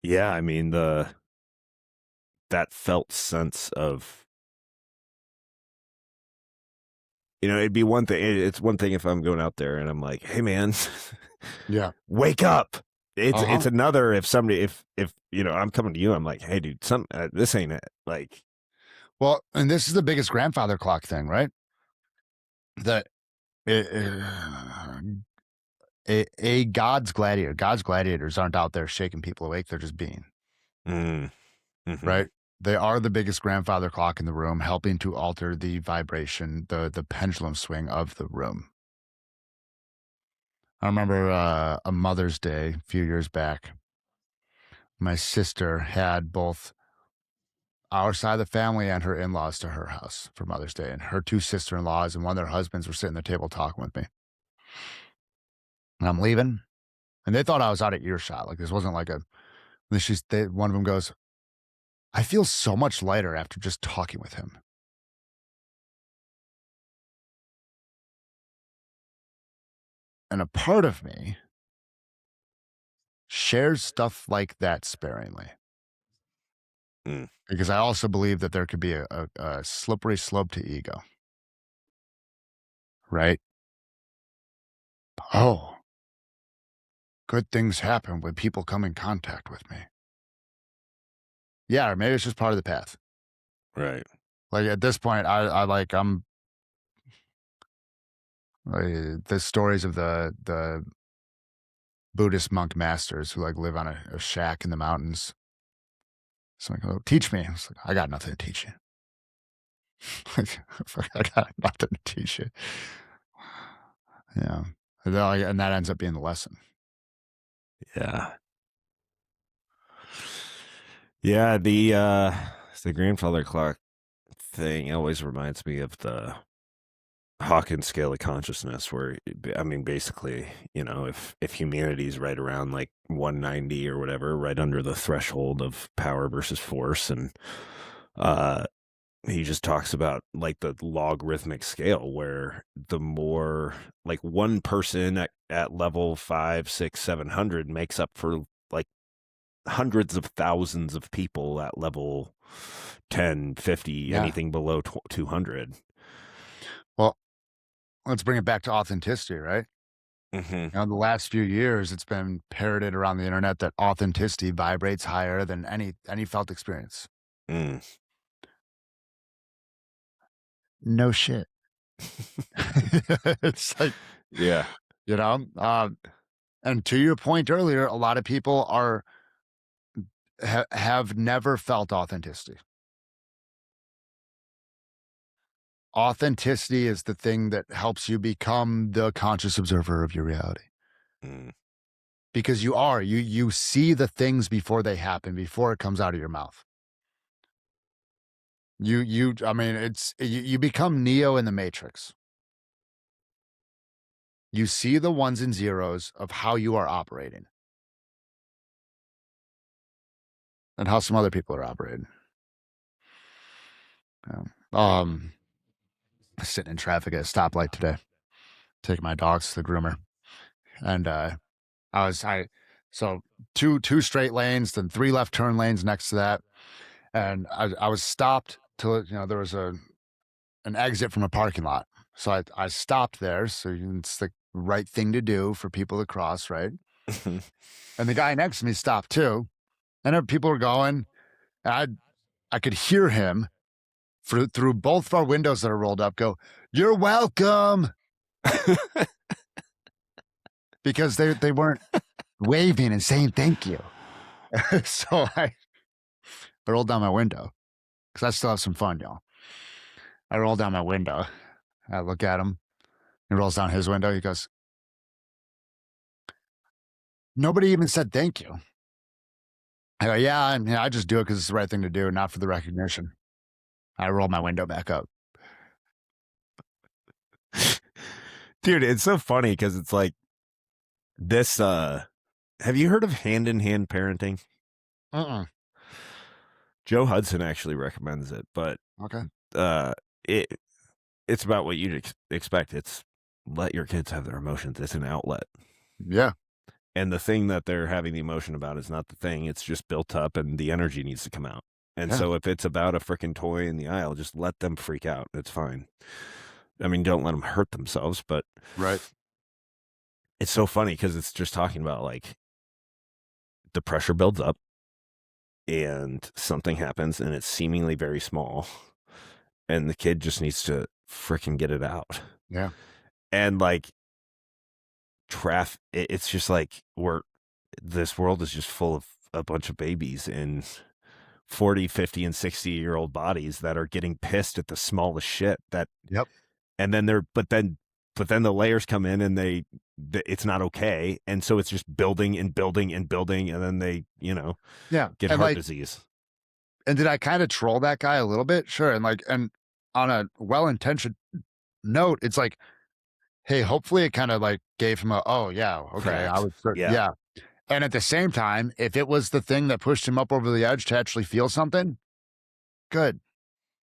Yeah. I mean, that felt sense of, it'd be one thing. It's one thing if I'm going out there and I'm like, hey man, Yeah. wake up. It's another if somebody, if I'm coming to you, I'm like, hey dude, this ain't it. Like, well, and this is the biggest grandfather clock thing, right? That a God's gladiators aren't out there shaking people awake. They're just being, right? They are the biggest grandfather clock in the room, helping to alter the vibration, the pendulum swing of the room. I remember a Mother's Day a few years back. My sister had both our side of the family and her in-laws to her house for Mother's Day, and her 2 sister-in-laws and one of their husbands were sitting at the table talking with me. And I'm leaving, and they thought I was out of earshot. Like this wasn't like one of them goes, I feel so much lighter after just talking with him. And a part of me shares stuff like that sparingly. Because I also believe that there could be a slippery slope to ego. Right? Oh, good things happen when people come in contact with me. Yeah, or maybe it's just part of the path. right. Like at this point, I'm the stories of the Buddhist monk masters who like live on a shack in the mountains. So I go, teach me. I was like, I got nothing to teach you. I got nothing to teach you. Yeah. And that ends up being the lesson. Yeah. Yeah. The grandfather clock thing always reminds me of the Hawkins scale of consciousness, where I mean, basically, if humanity's right around like 190 or whatever, right under the threshold of power versus force, and Uh, he just talks about like the logarithmic scale where the more like one person at level 5, 6, 700 makes up for like hundreds of thousands of people at level 10, 50, Yeah. anything below 200. Well, let's bring it back to authenticity, right? Mm-hmm. The last few years, it's been parroted around the internet that authenticity vibrates higher than any felt experience. Mm. No shit. It's like, Yeah. you know, and to your point earlier, a lot of people have never felt authenticity. Authenticity is the thing that helps you become the conscious observer of your reality. Mm. Because you see the things before they happen, before it comes out of your mouth. I mean, you become Neo in the Matrix. You see the ones and zeros of how you are operating and how some other people are operating. Um, Sitting in traffic at a stoplight today, taking my dogs to the groomer, and I so two straight lanes, then three left turn lanes next to that, and I was stopped till there was an exit from a parking lot, so I stopped there. So it's the right thing to do for people to cross, right? And the guy next to me stopped too, and people were going, and I could hear him through both of our windows that are rolled up go, "You're welcome," because they weren't waving and saying thank you. So I rolled down my window because I still have some fun, y'all. I roll down my window. I look at him. He rolls down his window. He goes, "Nobody even said thank you." I go, "Yeah, and I just do it because it's the right thing to do, not for the recognition." I roll my window back up. Dude, it's so funny because it's like this. Have you heard of hand-in-hand parenting? Uh-uh. Joe Hudson actually recommends it, but Okay. uh, it it's about what you'd expect. It's let your kids have their emotions. It's an outlet. Yeah. And the thing that they're having the emotion about is not the thing. It's just built up and the energy needs to come out. And Yeah. so if it's about a freaking toy in the aisle, just let them freak out. It's fine. I mean, don't let them hurt themselves, but Right. it's so funny because it's just talking about like the pressure builds up and something happens and it's seemingly very small and the kid just needs to freaking get it out. Yeah. And like it's just like this world is just full of a bunch of babies in 40, 50, and 60-year-old bodies that are getting pissed at the smallest shit that, Yep. and then but then the layers come in and it's not okay. And so it's just building and building and building. And then they, Yeah. get And heart like, disease. and did I kind of troll that guy a little bit? Sure. And on a well-intentioned note, it's like, hey, hopefully it kind of like gave him oh yeah, okay. Cracked. Yeah. Yeah. And at the same time, if it was the thing that pushed him up over the edge to actually feel something, good.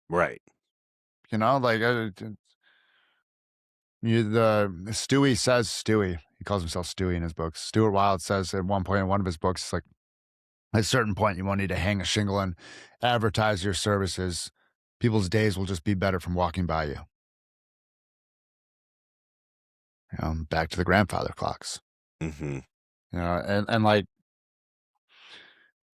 Right. Like Stewie, he calls himself Stewie in his books. Stuart Wilde says at one point in one of his books, it's like, at a certain point, you won't need to hang a shingle and advertise your services. People's days will just be better from walking by you. Back to the grandfather clocks. Mm-hmm. And like,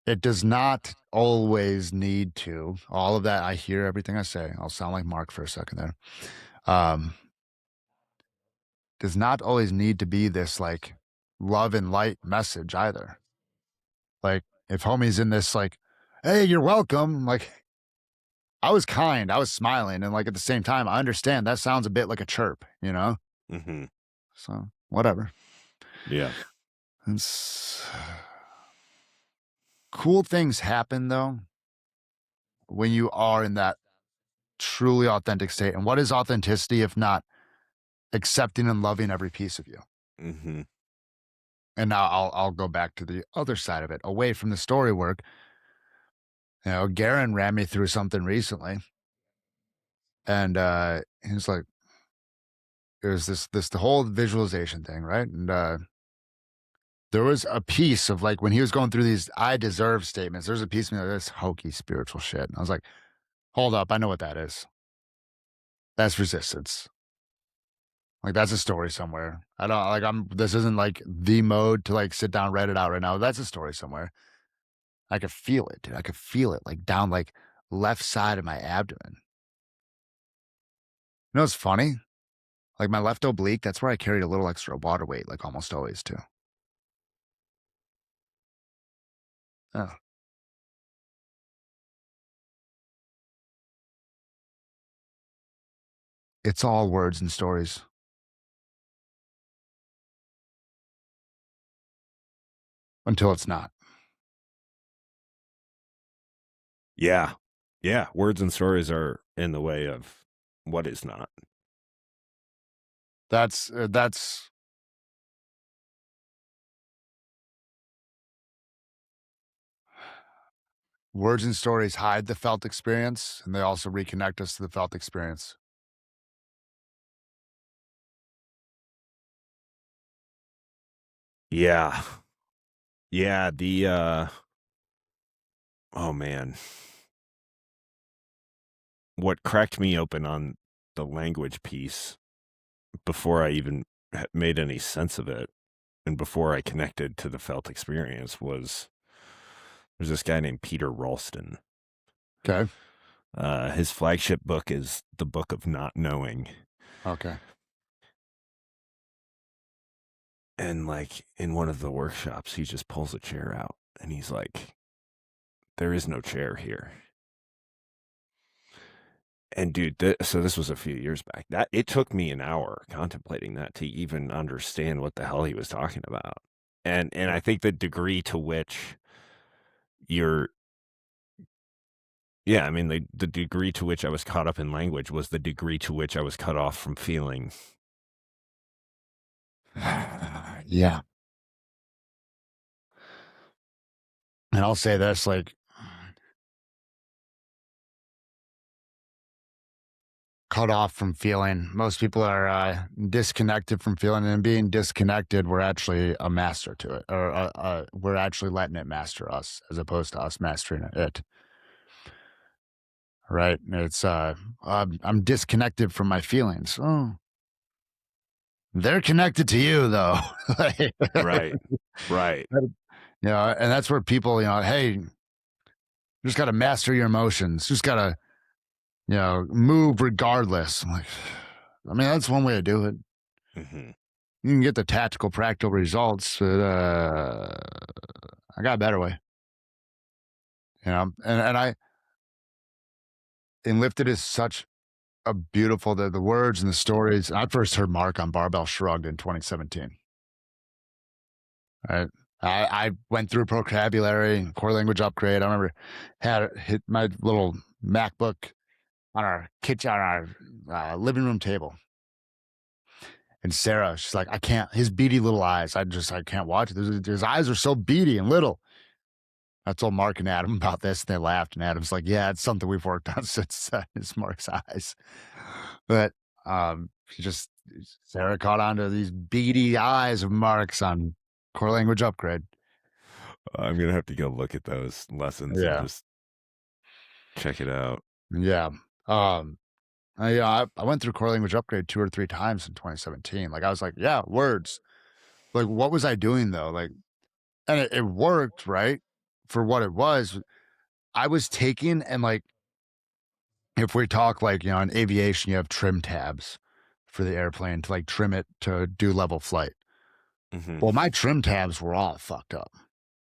it does not always need to. All of that, I hear everything I say. I'll sound like Mark for a second there. Does not always need to be this like love and light message either. Like, if homie's in this like, hey, you're welcome. Like, I was kind, I was smiling, and like at the same time, I understand that sounds a bit like a chirp, Mm-hmm. So whatever. Yeah. It's cool things happen though when you are in that truly authentic state. And what is authenticity if not accepting and loving every piece of you? Mm-hmm. And now I'll go back to the other side of it, away from the story work. Garen ran me through something recently, and he was like, it was the whole visualization thing, right? And there was a piece of like when he was going through these "I deserve" statements. There's a piece of me like this hokey spiritual shit, and I was like, hold up, I know what that is. That's resistance. Like that's a story somewhere. I don't like. This isn't like the mode to like sit down, write it out right now. That's a story somewhere. I could feel it, dude. I could feel it like down like left side of my abdomen. You know what's funny? Like my left oblique, that's where I carried a little extra water weight, like almost always too. Oh, it's all words and stories until it's not. Yeah. Yeah. Words and stories are in the way of what is not. That's words and stories hide the felt experience, and they also reconnect us to the felt experience. Yeah. Yeah. Oh man. What cracked me open on the language piece before I even made any sense of it and before I connected to the felt experience was there's this guy named Peter Ralston. Okay. His flagship book is The Book of Not Knowing. Okay. And like in one of the workshops, he just pulls a chair out and he's like, there is no chair here. And dude, so this was a few years back. That it took me an hour contemplating that to even understand what the hell he was talking about. And I think the degree to which you're yeah, I mean the degree to which I was caught up in language was the degree to which I was cut off from feeling. Yeah. And I'll say this, like cut off from feeling. Most people are disconnected from feeling, and being disconnected, we're actually a master to it, or we're actually letting it master us, as opposed to us mastering it. Right? It's I'm disconnected from my feelings. Oh, they're connected to you, though. Like, Right. Right. and that's where people, hey, you just got to master your emotions. Just got to, move regardless. I'm like, I mean, that's one way to do it. Mm-hmm. You can get the tactical, practical results, but I got a better way. And I Enlifted is such a beautiful the words and the stories. I first heard Mark on Barbell Shrugged in 2017. Right. I went through vocabulary, core language upgrade. I remember had hit my little MacBook on our kitchen, on our living room table. And Sarah, she's like, I can't, his beady little eyes. I can't watch it. His eyes are so beady and little. I told Mark and Adam about this, and they laughed. And Adam's like, "Yeah, it's something we've worked on since it's Mark's eyes." But she just Sarah caught on to these beady eyes of Mark's on core language upgrade. I'm gonna have to go look at those lessons and Yeah, just check it out. yeah. Um, I went through core language upgrade 2 or 3 times in 2017. Like I was like, yeah, words. Like what was I doing though? Like, and it worked, right? For what it was, I was taking and like if we talk like, in aviation, you have trim tabs for the airplane to like trim it to do level flight. Mm-hmm. Well, my trim tabs were all fucked up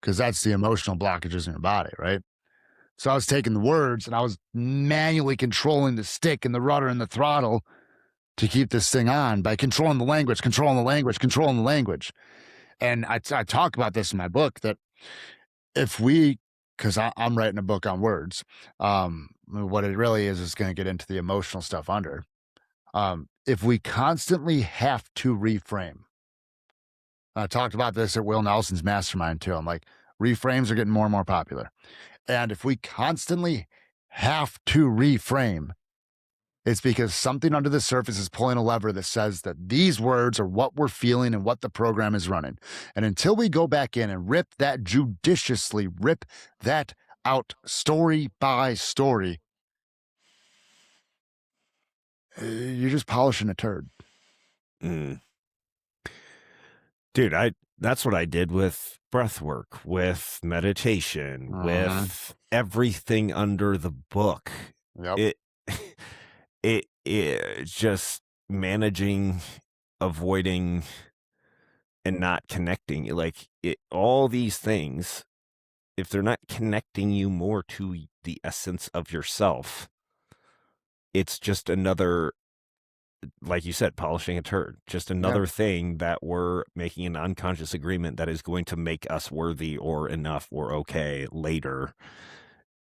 because that's the emotional blockages in your body, right? So I was taking the words and I was manually controlling the stick and the rudder and the throttle to keep this thing on by controlling the language, controlling the language, controlling the language. And I talk about this in my book that if we, because I'm writing a book on words, what it really is going to get into the emotional stuff under. If we constantly have to reframe, I talked about this at Will Nelson's mastermind too. I'm like, reframes are getting more and more popular. And if we constantly have to reframe, it's because something under the surface is pulling a lever that says that these words are what we're feeling and what the program is running. And until we go back in and judiciously rip that out story by story, you're just polishing a turd. Mm. Dude, that's what I did with breath work, with meditation, with everything under the book. Yep. It it just managing, avoiding, and not connecting. Like all these things, if they're not connecting you more to the essence of yourself, it's just another, like you said, polishing a turd, just another thing that we're making an unconscious agreement that is going to make us worthy or enough or okay later.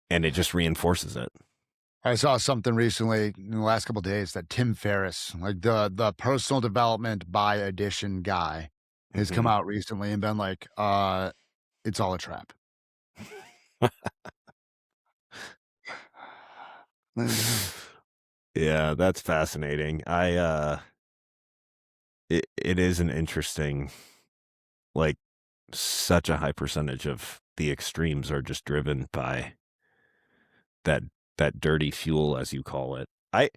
And it just reinforces it. I saw something recently in the last couple of days that Tim Ferriss, like the personal development by addition guy, has come out recently and been like, it's all a trap. Yeah, that's fascinating. It is an interesting, like, such a high percentage of the extremes are just driven by that dirty fuel, as you call it. I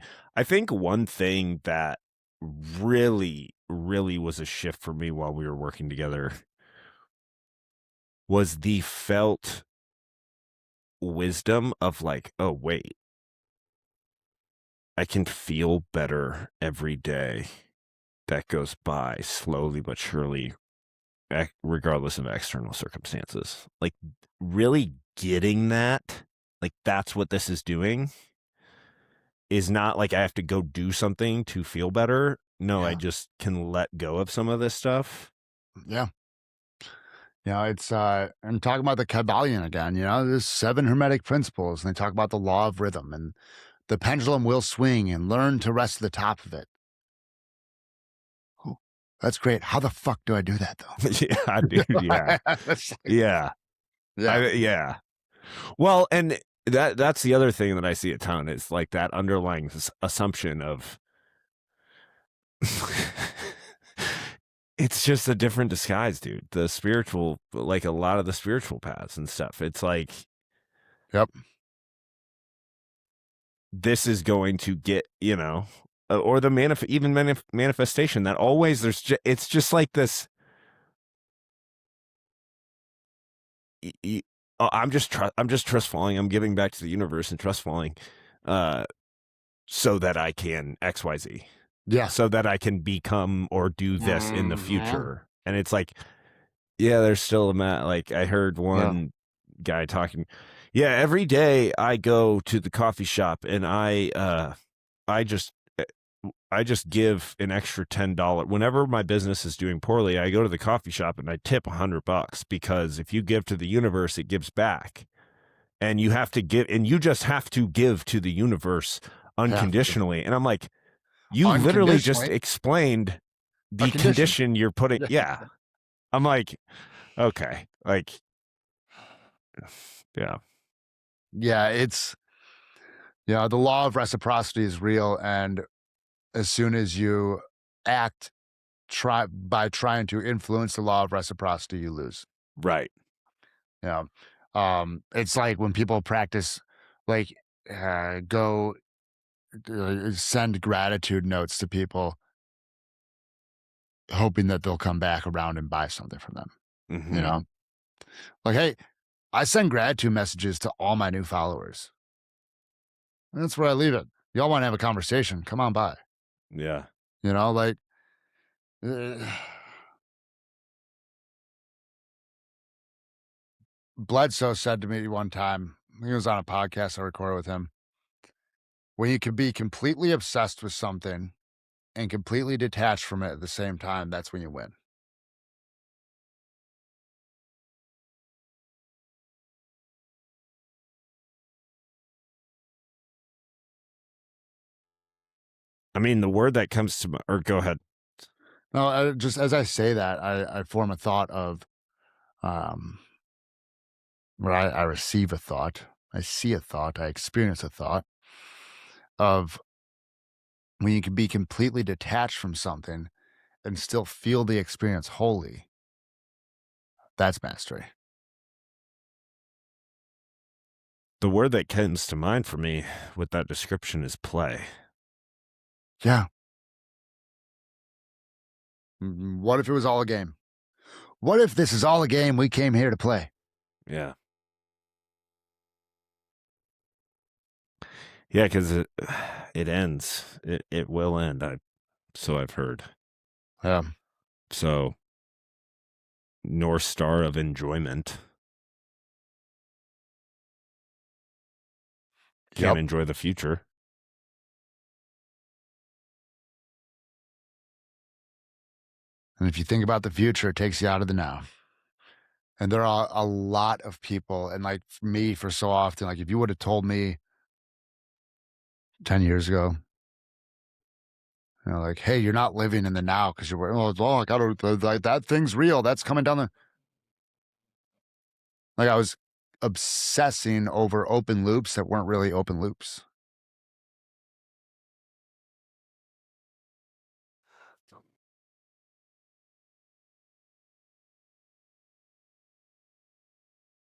think one thing that really, really was a shift for me while we were working together was the felt wisdom of like, oh wait, I can feel better every day that goes by, slowly but surely, regardless of external circumstances. Like, really getting that, like, that's what this is doing, is not like I have to go do something to feel better. No, I just can let go of some of this stuff. Yeah. It's and talking about the Kabbalion again, there's 7 hermetic principles, and they talk about the law of rhythm, and the pendulum will swing, and learn to rest at the top of it. Oh, that's great. How the fuck do I do that though? Yeah, dude. Yeah. Yeah. Yeah. Well, and that's the other thing that I see a ton is like that underlying assumption of it's just a different disguise, dude. The spiritual, like a lot of the spiritual paths and stuff. It's like, Yep. this is going to get, or the manifestation that always it's just like this. I'm just trust falling. I'm giving back to the universe and trust falling, so that I can XYZ. Yeah. So that I can become or do this in the future. And it's like, yeah, there's still like I heard one guy talking. Yeah, every day I go to the coffee shop and I just give an extra $10. Whenever my business is doing poorly, I go to the coffee shop and I tip $100, because if you give to the universe, it gives back. And you have to give, and you just have to give to the universe unconditionally. And I'm like, you literally just explained the condition you're putting. Yeah. I'm like, okay. Like, yeah. Yeah, the law of reciprocity is real. And as soon as you act trying to influence the law of reciprocity, you lose. Right. Yeah. It's like when people practice, like, go send gratitude notes to people, hoping that they'll come back around and buy something from them. Mm-hmm. Like, hey, I send gratitude messages to all my new followers. And that's where I leave it. Y'all want to have a conversation? Come on by. Yeah. Like, Bledsoe said to me one time, he was on a podcast I recorded with him, when you can be completely obsessed with something and completely detached from it at the same time, that's when you win. I mean, the word that comes to or go ahead. No, just as I say that, I form a thought of, where I receive a thought, I see a thought, I experience a thought of when you can be completely detached from something and still feel the experience wholly. That's mastery. The word that comes to mind for me with that description is play. Yeah. What if it was all a game? What if this is all a game we came here to play? Yeah. Yeah, because it ends. It will end. So I've heard. Yeah. So North Star of enjoyment. Can't Yep. enjoy the future. And if you think about the future, it takes you out of the now. And there are a lot of people, and like for me, for so often, like if you would have told me 10 years ago, like, hey, you're not living in the now because you're, oh, I gotta, like, that thing's real. That's coming down the, like, I was obsessing over open loops that weren't really open loops.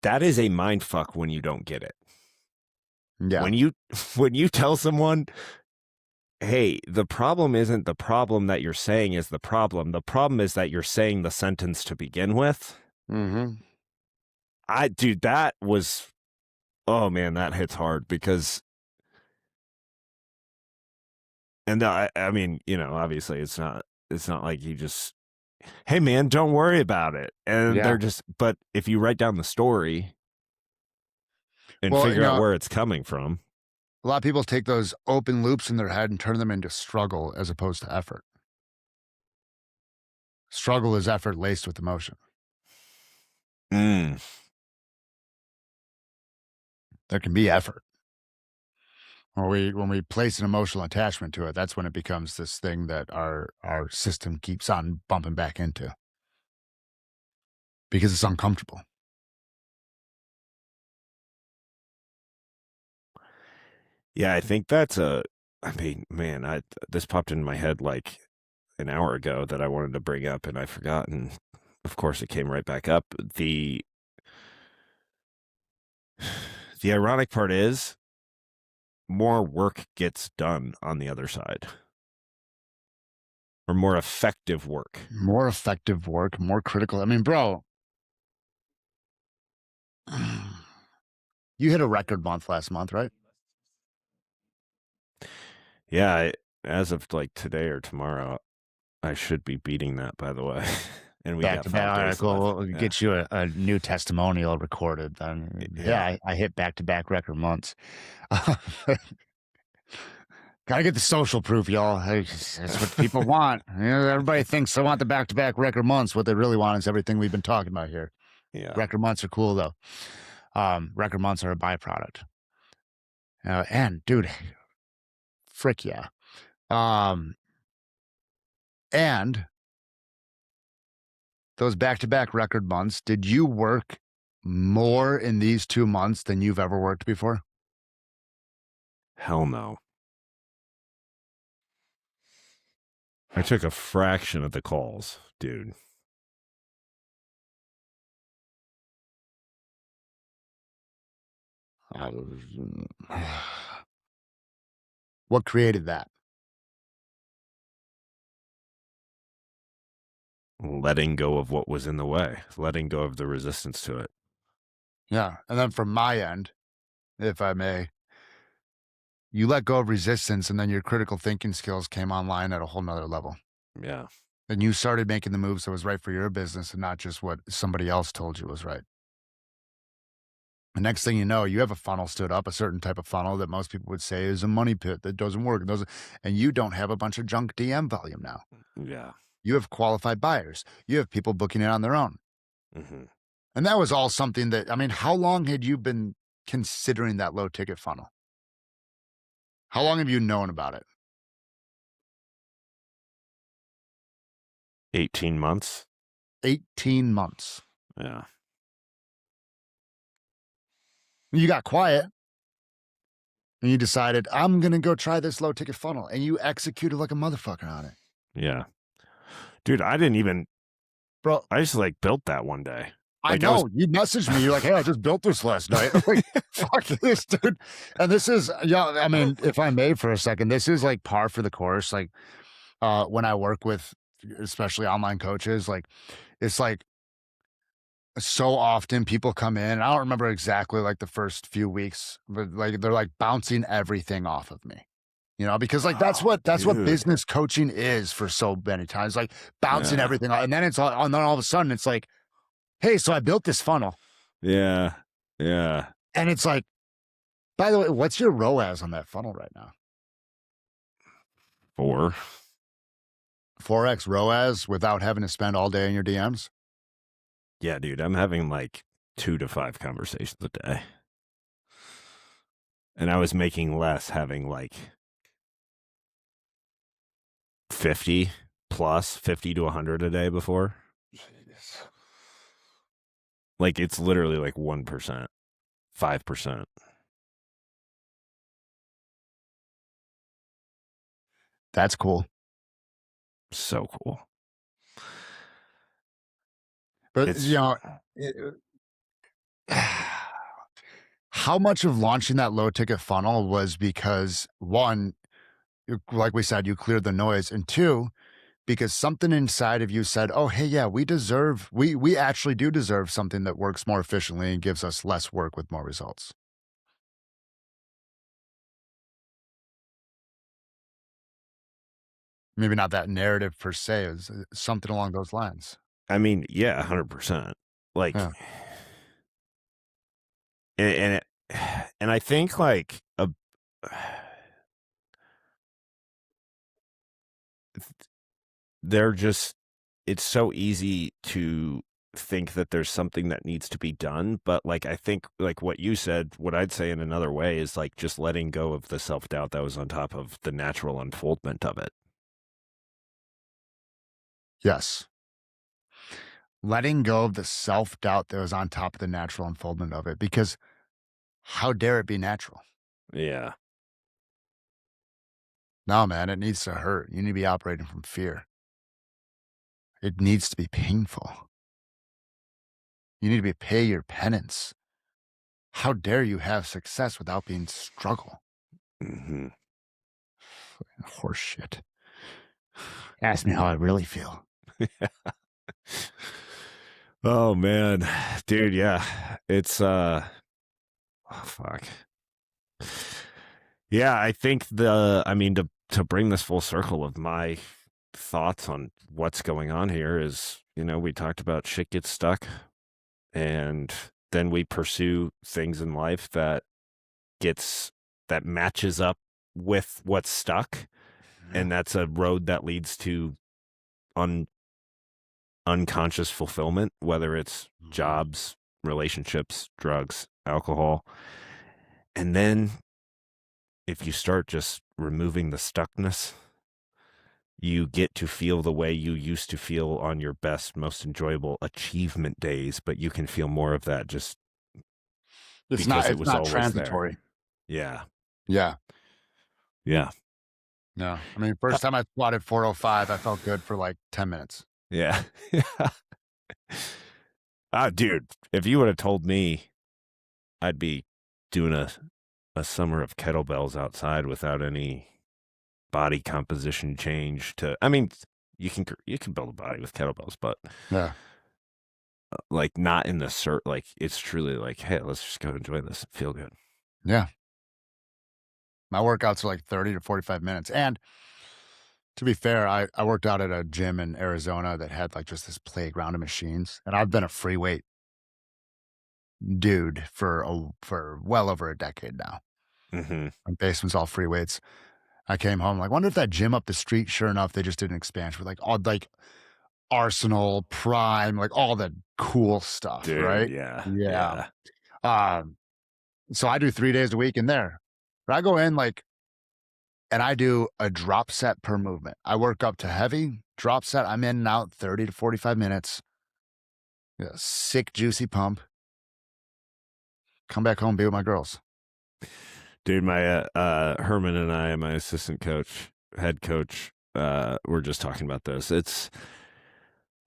That is a mind fuck when you don't get it. Yeah. When you tell someone, hey, the problem isn't the problem that you're saying is the problem. The problem is that you're saying the sentence to begin with. Mm-hmm. Dude, that was, oh man, that hits hard because, and I mean, obviously it's not like you just, hey man, don't worry about it. And Yeah. they're just, but if you write down the story and Well, figure out where it's coming from. a lot of people take those open loops in their head and turn them into struggle as opposed to effort. Struggle is effort laced with emotion. Mm. There can be effort. When we place an emotional attachment to it, that's when it becomes this thing that our system keeps on bumping back into because it's uncomfortable. Yeah, I think I mean, man, this popped into my head like an hour ago that I wanted to bring up and I forgot. And of course it came right back up. The ironic part is more work gets done on the other side, or more effective work. More effective work, more critical. I mean, bro, you hit a record month last month, right? Yeah, as of like today or tomorrow, I should be beating that, by the way. And we Back got to back. 5 All right, days cool. left. We'll Yeah. get you a new testimonial recorded. Then, Yeah. yeah, I hit back to back record months. Gotta get the social proof, y'all. That's what people want. Everybody thinks they want the back to back record months. What they really want is everything we've been talking about here. Yeah. Record months are cool, though. Record months are a byproduct. And, dude, frick yeah. Um, and those back to back record months, did you work more in these 2 months than you've ever worked before? Hell no. I took a fraction of the calls, dude. What created that? Letting go of what was in the way, letting go of the resistance to it. Yeah. And then from my end, if I may, you let go of resistance and then your critical thinking skills came online at a whole nother level. Yeah. And you started making the moves that was right for your business and not just what somebody else told you was right. The next thing you know, you have a funnel stood up, a certain type of funnel that most people would say is a money pit that doesn't work. And you don't have a bunch of junk DM volume now. Yeah. You have qualified buyers. You have people booking it on their own. Mm-hmm. And that was all something that, I mean, how long had you been considering that low ticket funnel? How long have you known about it? 18 months. 18 months. Yeah. You got quiet and you decided, I'm going to go try this low ticket funnel. And you executed like a motherfucker on it. Yeah. Dude, I didn't even, Bro, I just like built that one day. I Like know you messaged me. You're like, hey, I just built this last night. I'm like, fuck this, dude. And this is, yeah, I mean, if I may for a second, this is like par for the course. Like, when I work with especially online coaches, like, it's like so often people come in, and I don't remember exactly like the first few weeks, but like they're like bouncing everything off of me. Because like oh, that's what dude. business coaching is for so many times, like bouncing Yeah. everything off. And then and then all of a sudden it's like, hey, so I built this funnel. Yeah. Yeah. And it's like, by the way, what's your ROAS on that funnel right now? 4. 4x ROAS without having to spend all day in your DMs? Yeah, dude. I'm having like 2 to 5 conversations a day. And I was making less having like 50 plus 50 to 100 a day before. Jeez. Like it's literally like 1%, 5%. That's cool. So cool. But It's how much of launching that low ticket funnel was because one, like we said, you cleared the noise, and two, because something inside of you said, "Oh, hey, yeah, we actually do deserve something that works more efficiently and gives us less work with more results." Maybe not that narrative per se, is something along those lines. I mean, yeah, 100%. Like, Yeah. and and I think like they're just, it's so easy to think that there's something that needs to be done, but like I think like what you said, what I'd say in another way is like just letting go of the self-doubt that was on top of the natural unfoldment of it. Yes. Letting go of the self doubt that was on top of the natural unfoldment of it, because how dare it be natural? Yeah. No, man, it needs to hurt. You need to be operating from fear. It needs to be painful. You need to pay your penance. How dare you have success without being struggle? Hmm. Horse shit. Ask me how I really feel. Oh man, dude, yeah. It's oh fuck. Yeah, I think I mean to bring this full circle of my thoughts on what's going on here is, we talked about shit gets stuck, and then we pursue things in life gets that matches up with what's stuck, and that's a road that leads to unconscious fulfillment, whether it's jobs, relationships, drugs, alcohol. And then if you start just removing the stuckness, you get to feel the way you used to feel on your best, most enjoyable achievement days, but you can feel more of that just because it It's was not always there. transitory. Yeah. Yeah. Yeah. No. I mean, first time I squatted 405, I felt good for like 10 minutes. Yeah. Ah, dude, if you would have told me I'd be doing a summer of kettlebells outside without any body composition change to, I mean, you can build a body with kettlebells, but Yeah. like not in the like it's truly like, hey, let's just go enjoy this and feel good. Yeah. My workouts are like 30 to 45 minutes. And to be fair, I worked out at a gym in Arizona that had like just this playground of machines. And I've been a free weight dude for well over a decade now. Mm-hmm. My basement's all free weights. I came home like, wonder if that gym up the street, sure enough, they just did an expansion with like all like Arsenal, Prime, like all the cool stuff, Dude, right? yeah. Yeah. Yeah. Um, so I do 3 days a week in there. But I go in like, and I do a drop set per movement. I work up to heavy, drop set. I'm in and out 30 to 45 minutes. Yeah, sick, juicy pump. come back home, be with my girls. Dude, my Herman and I, my assistant coach, head coach, we're just talking about this. It's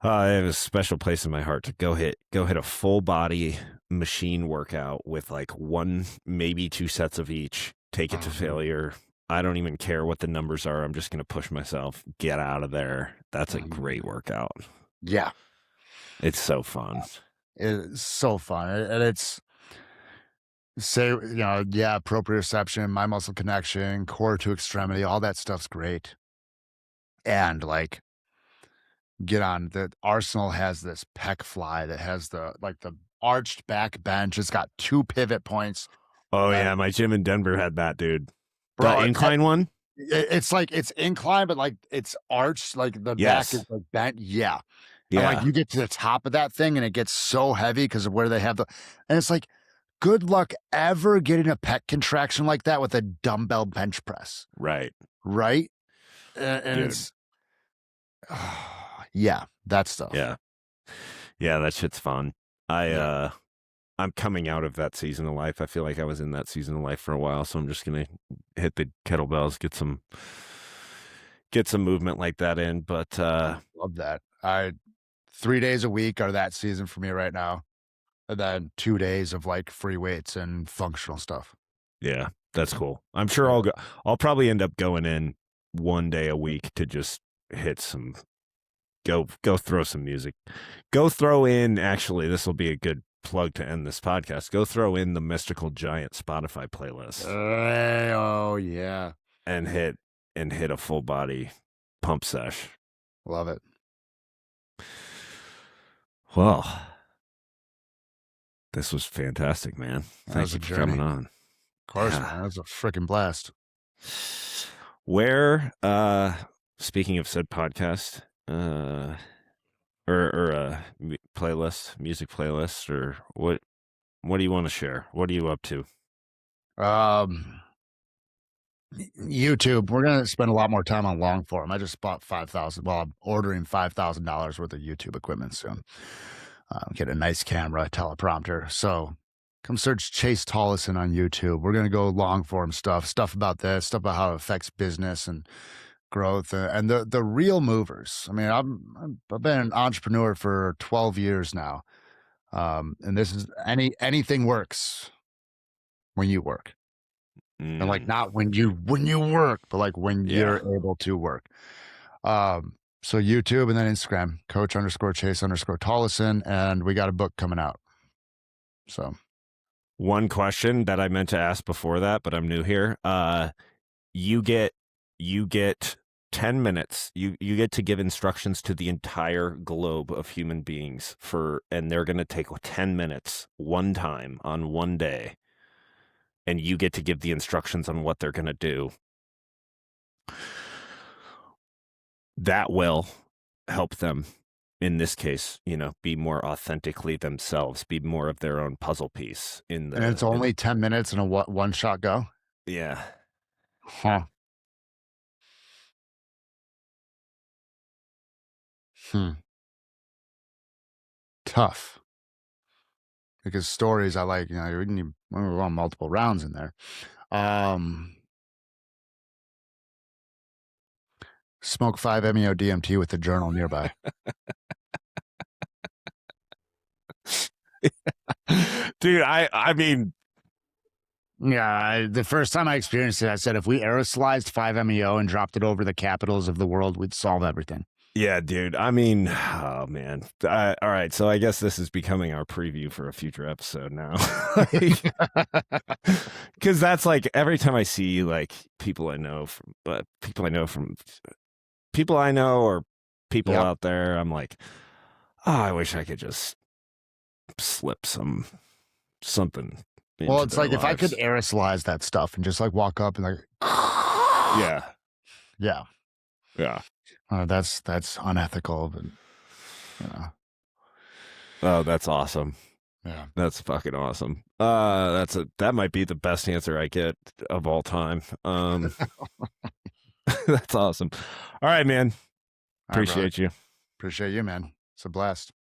I have a special place in my heart to go hit a full body machine workout with like one, maybe two sets of each. Take it to failure. I don't even care what the numbers are. I'm just going to push myself. Get out of there. That's a great workout. Yeah, It's so fun. it's so fun, and it's proprioception, mind muscle connection, core to extremity, all that stuff's great. And like, get on the Arsenal has this pec fly that has the arched back bench. It's got 2 pivot points. Oh yeah, my gym in Denver had that, dude. Bro, The incline one? It's like it's inclined, but like it's arched, like the Yes. back is like bent. Yeah. And Yeah. like you get to the top of that thing and it gets so heavy because of where they have and it's like, good luck ever getting a pec contraction like that with a dumbbell bench press. Right. Right. And Dude. it's, yeah, that stuff. Yeah. Yeah, that shit's fun. I'm coming out of that season of life. I feel like I was in that season of life for a while, so I'm just gonna hit the kettlebells, get some movement like that in. But Love that. 3 days a week are that season for me right now. And then 2 days of like free weights and functional stuff. yeah, that's cool. I'm sure I'll probably end up going in 1 day a week to just hit some go throw some music. Go throw in, actually, this will be a good plug to end this podcast. Go throw in the Mystical Giant Spotify playlist. Oh yeah. And hit a full body pump sesh. Love it. Well, this was fantastic, man. Thank you for coming on. Of course, man. That was a freaking blast. Where, speaking of said podcast, or playlist, music playlist, or what do you want to share? What are you up to? YouTube. We're gonna spend a lot more time on long form. I just bought I'm ordering $5,000 worth of YouTube equipment soon. Get a nice camera, teleprompter. So come search Chase Tolleson on YouTube. We're gonna go long form stuff about this, stuff about how it affects business and growth, and the real movers. I mean, I've been an entrepreneur for 12 years now, and this is anything works when you work. And like not when you work, but like when you're able to work. So YouTube and then Instagram, Coach_Chase_Tolleson, and we got a book coming out. So one question that I meant to ask before that, but I'm new here. You get 10 minutes. You get to give instructions to the entire globe of human beings and they're going to take 10 minutes one time on one day. And you get to give the instructions on what they're going to do. That will help them, in this case, be more authentically themselves, be more of their own puzzle piece. And it's only 10 minutes and a one-shot go? Yeah. Huh. Tough. Because stories I like, we need multiple rounds in there. Smoke 5-MeO DMT with the journal nearby. Dude, I mean, yeah, the first time I experienced it, I said, if we aerosolized 5-MeO and dropped it over the capitals of the world, we'd solve everything. Yeah, dude. I mean, oh man. All right, so I guess this is becoming our preview for a future episode now. Because that's like every time I see like people I know or people out there, I'm like, oh, I wish I could just slip something. Well, it's like lives. If I could aerosolize that stuff and just like walk up and like, yeah. That's unethical, but Oh, that's awesome. Yeah, that's fucking awesome. That might be the best answer I get of all time. That's awesome. All right, man. Appreciate you. Appreciate you, man. It's a blast.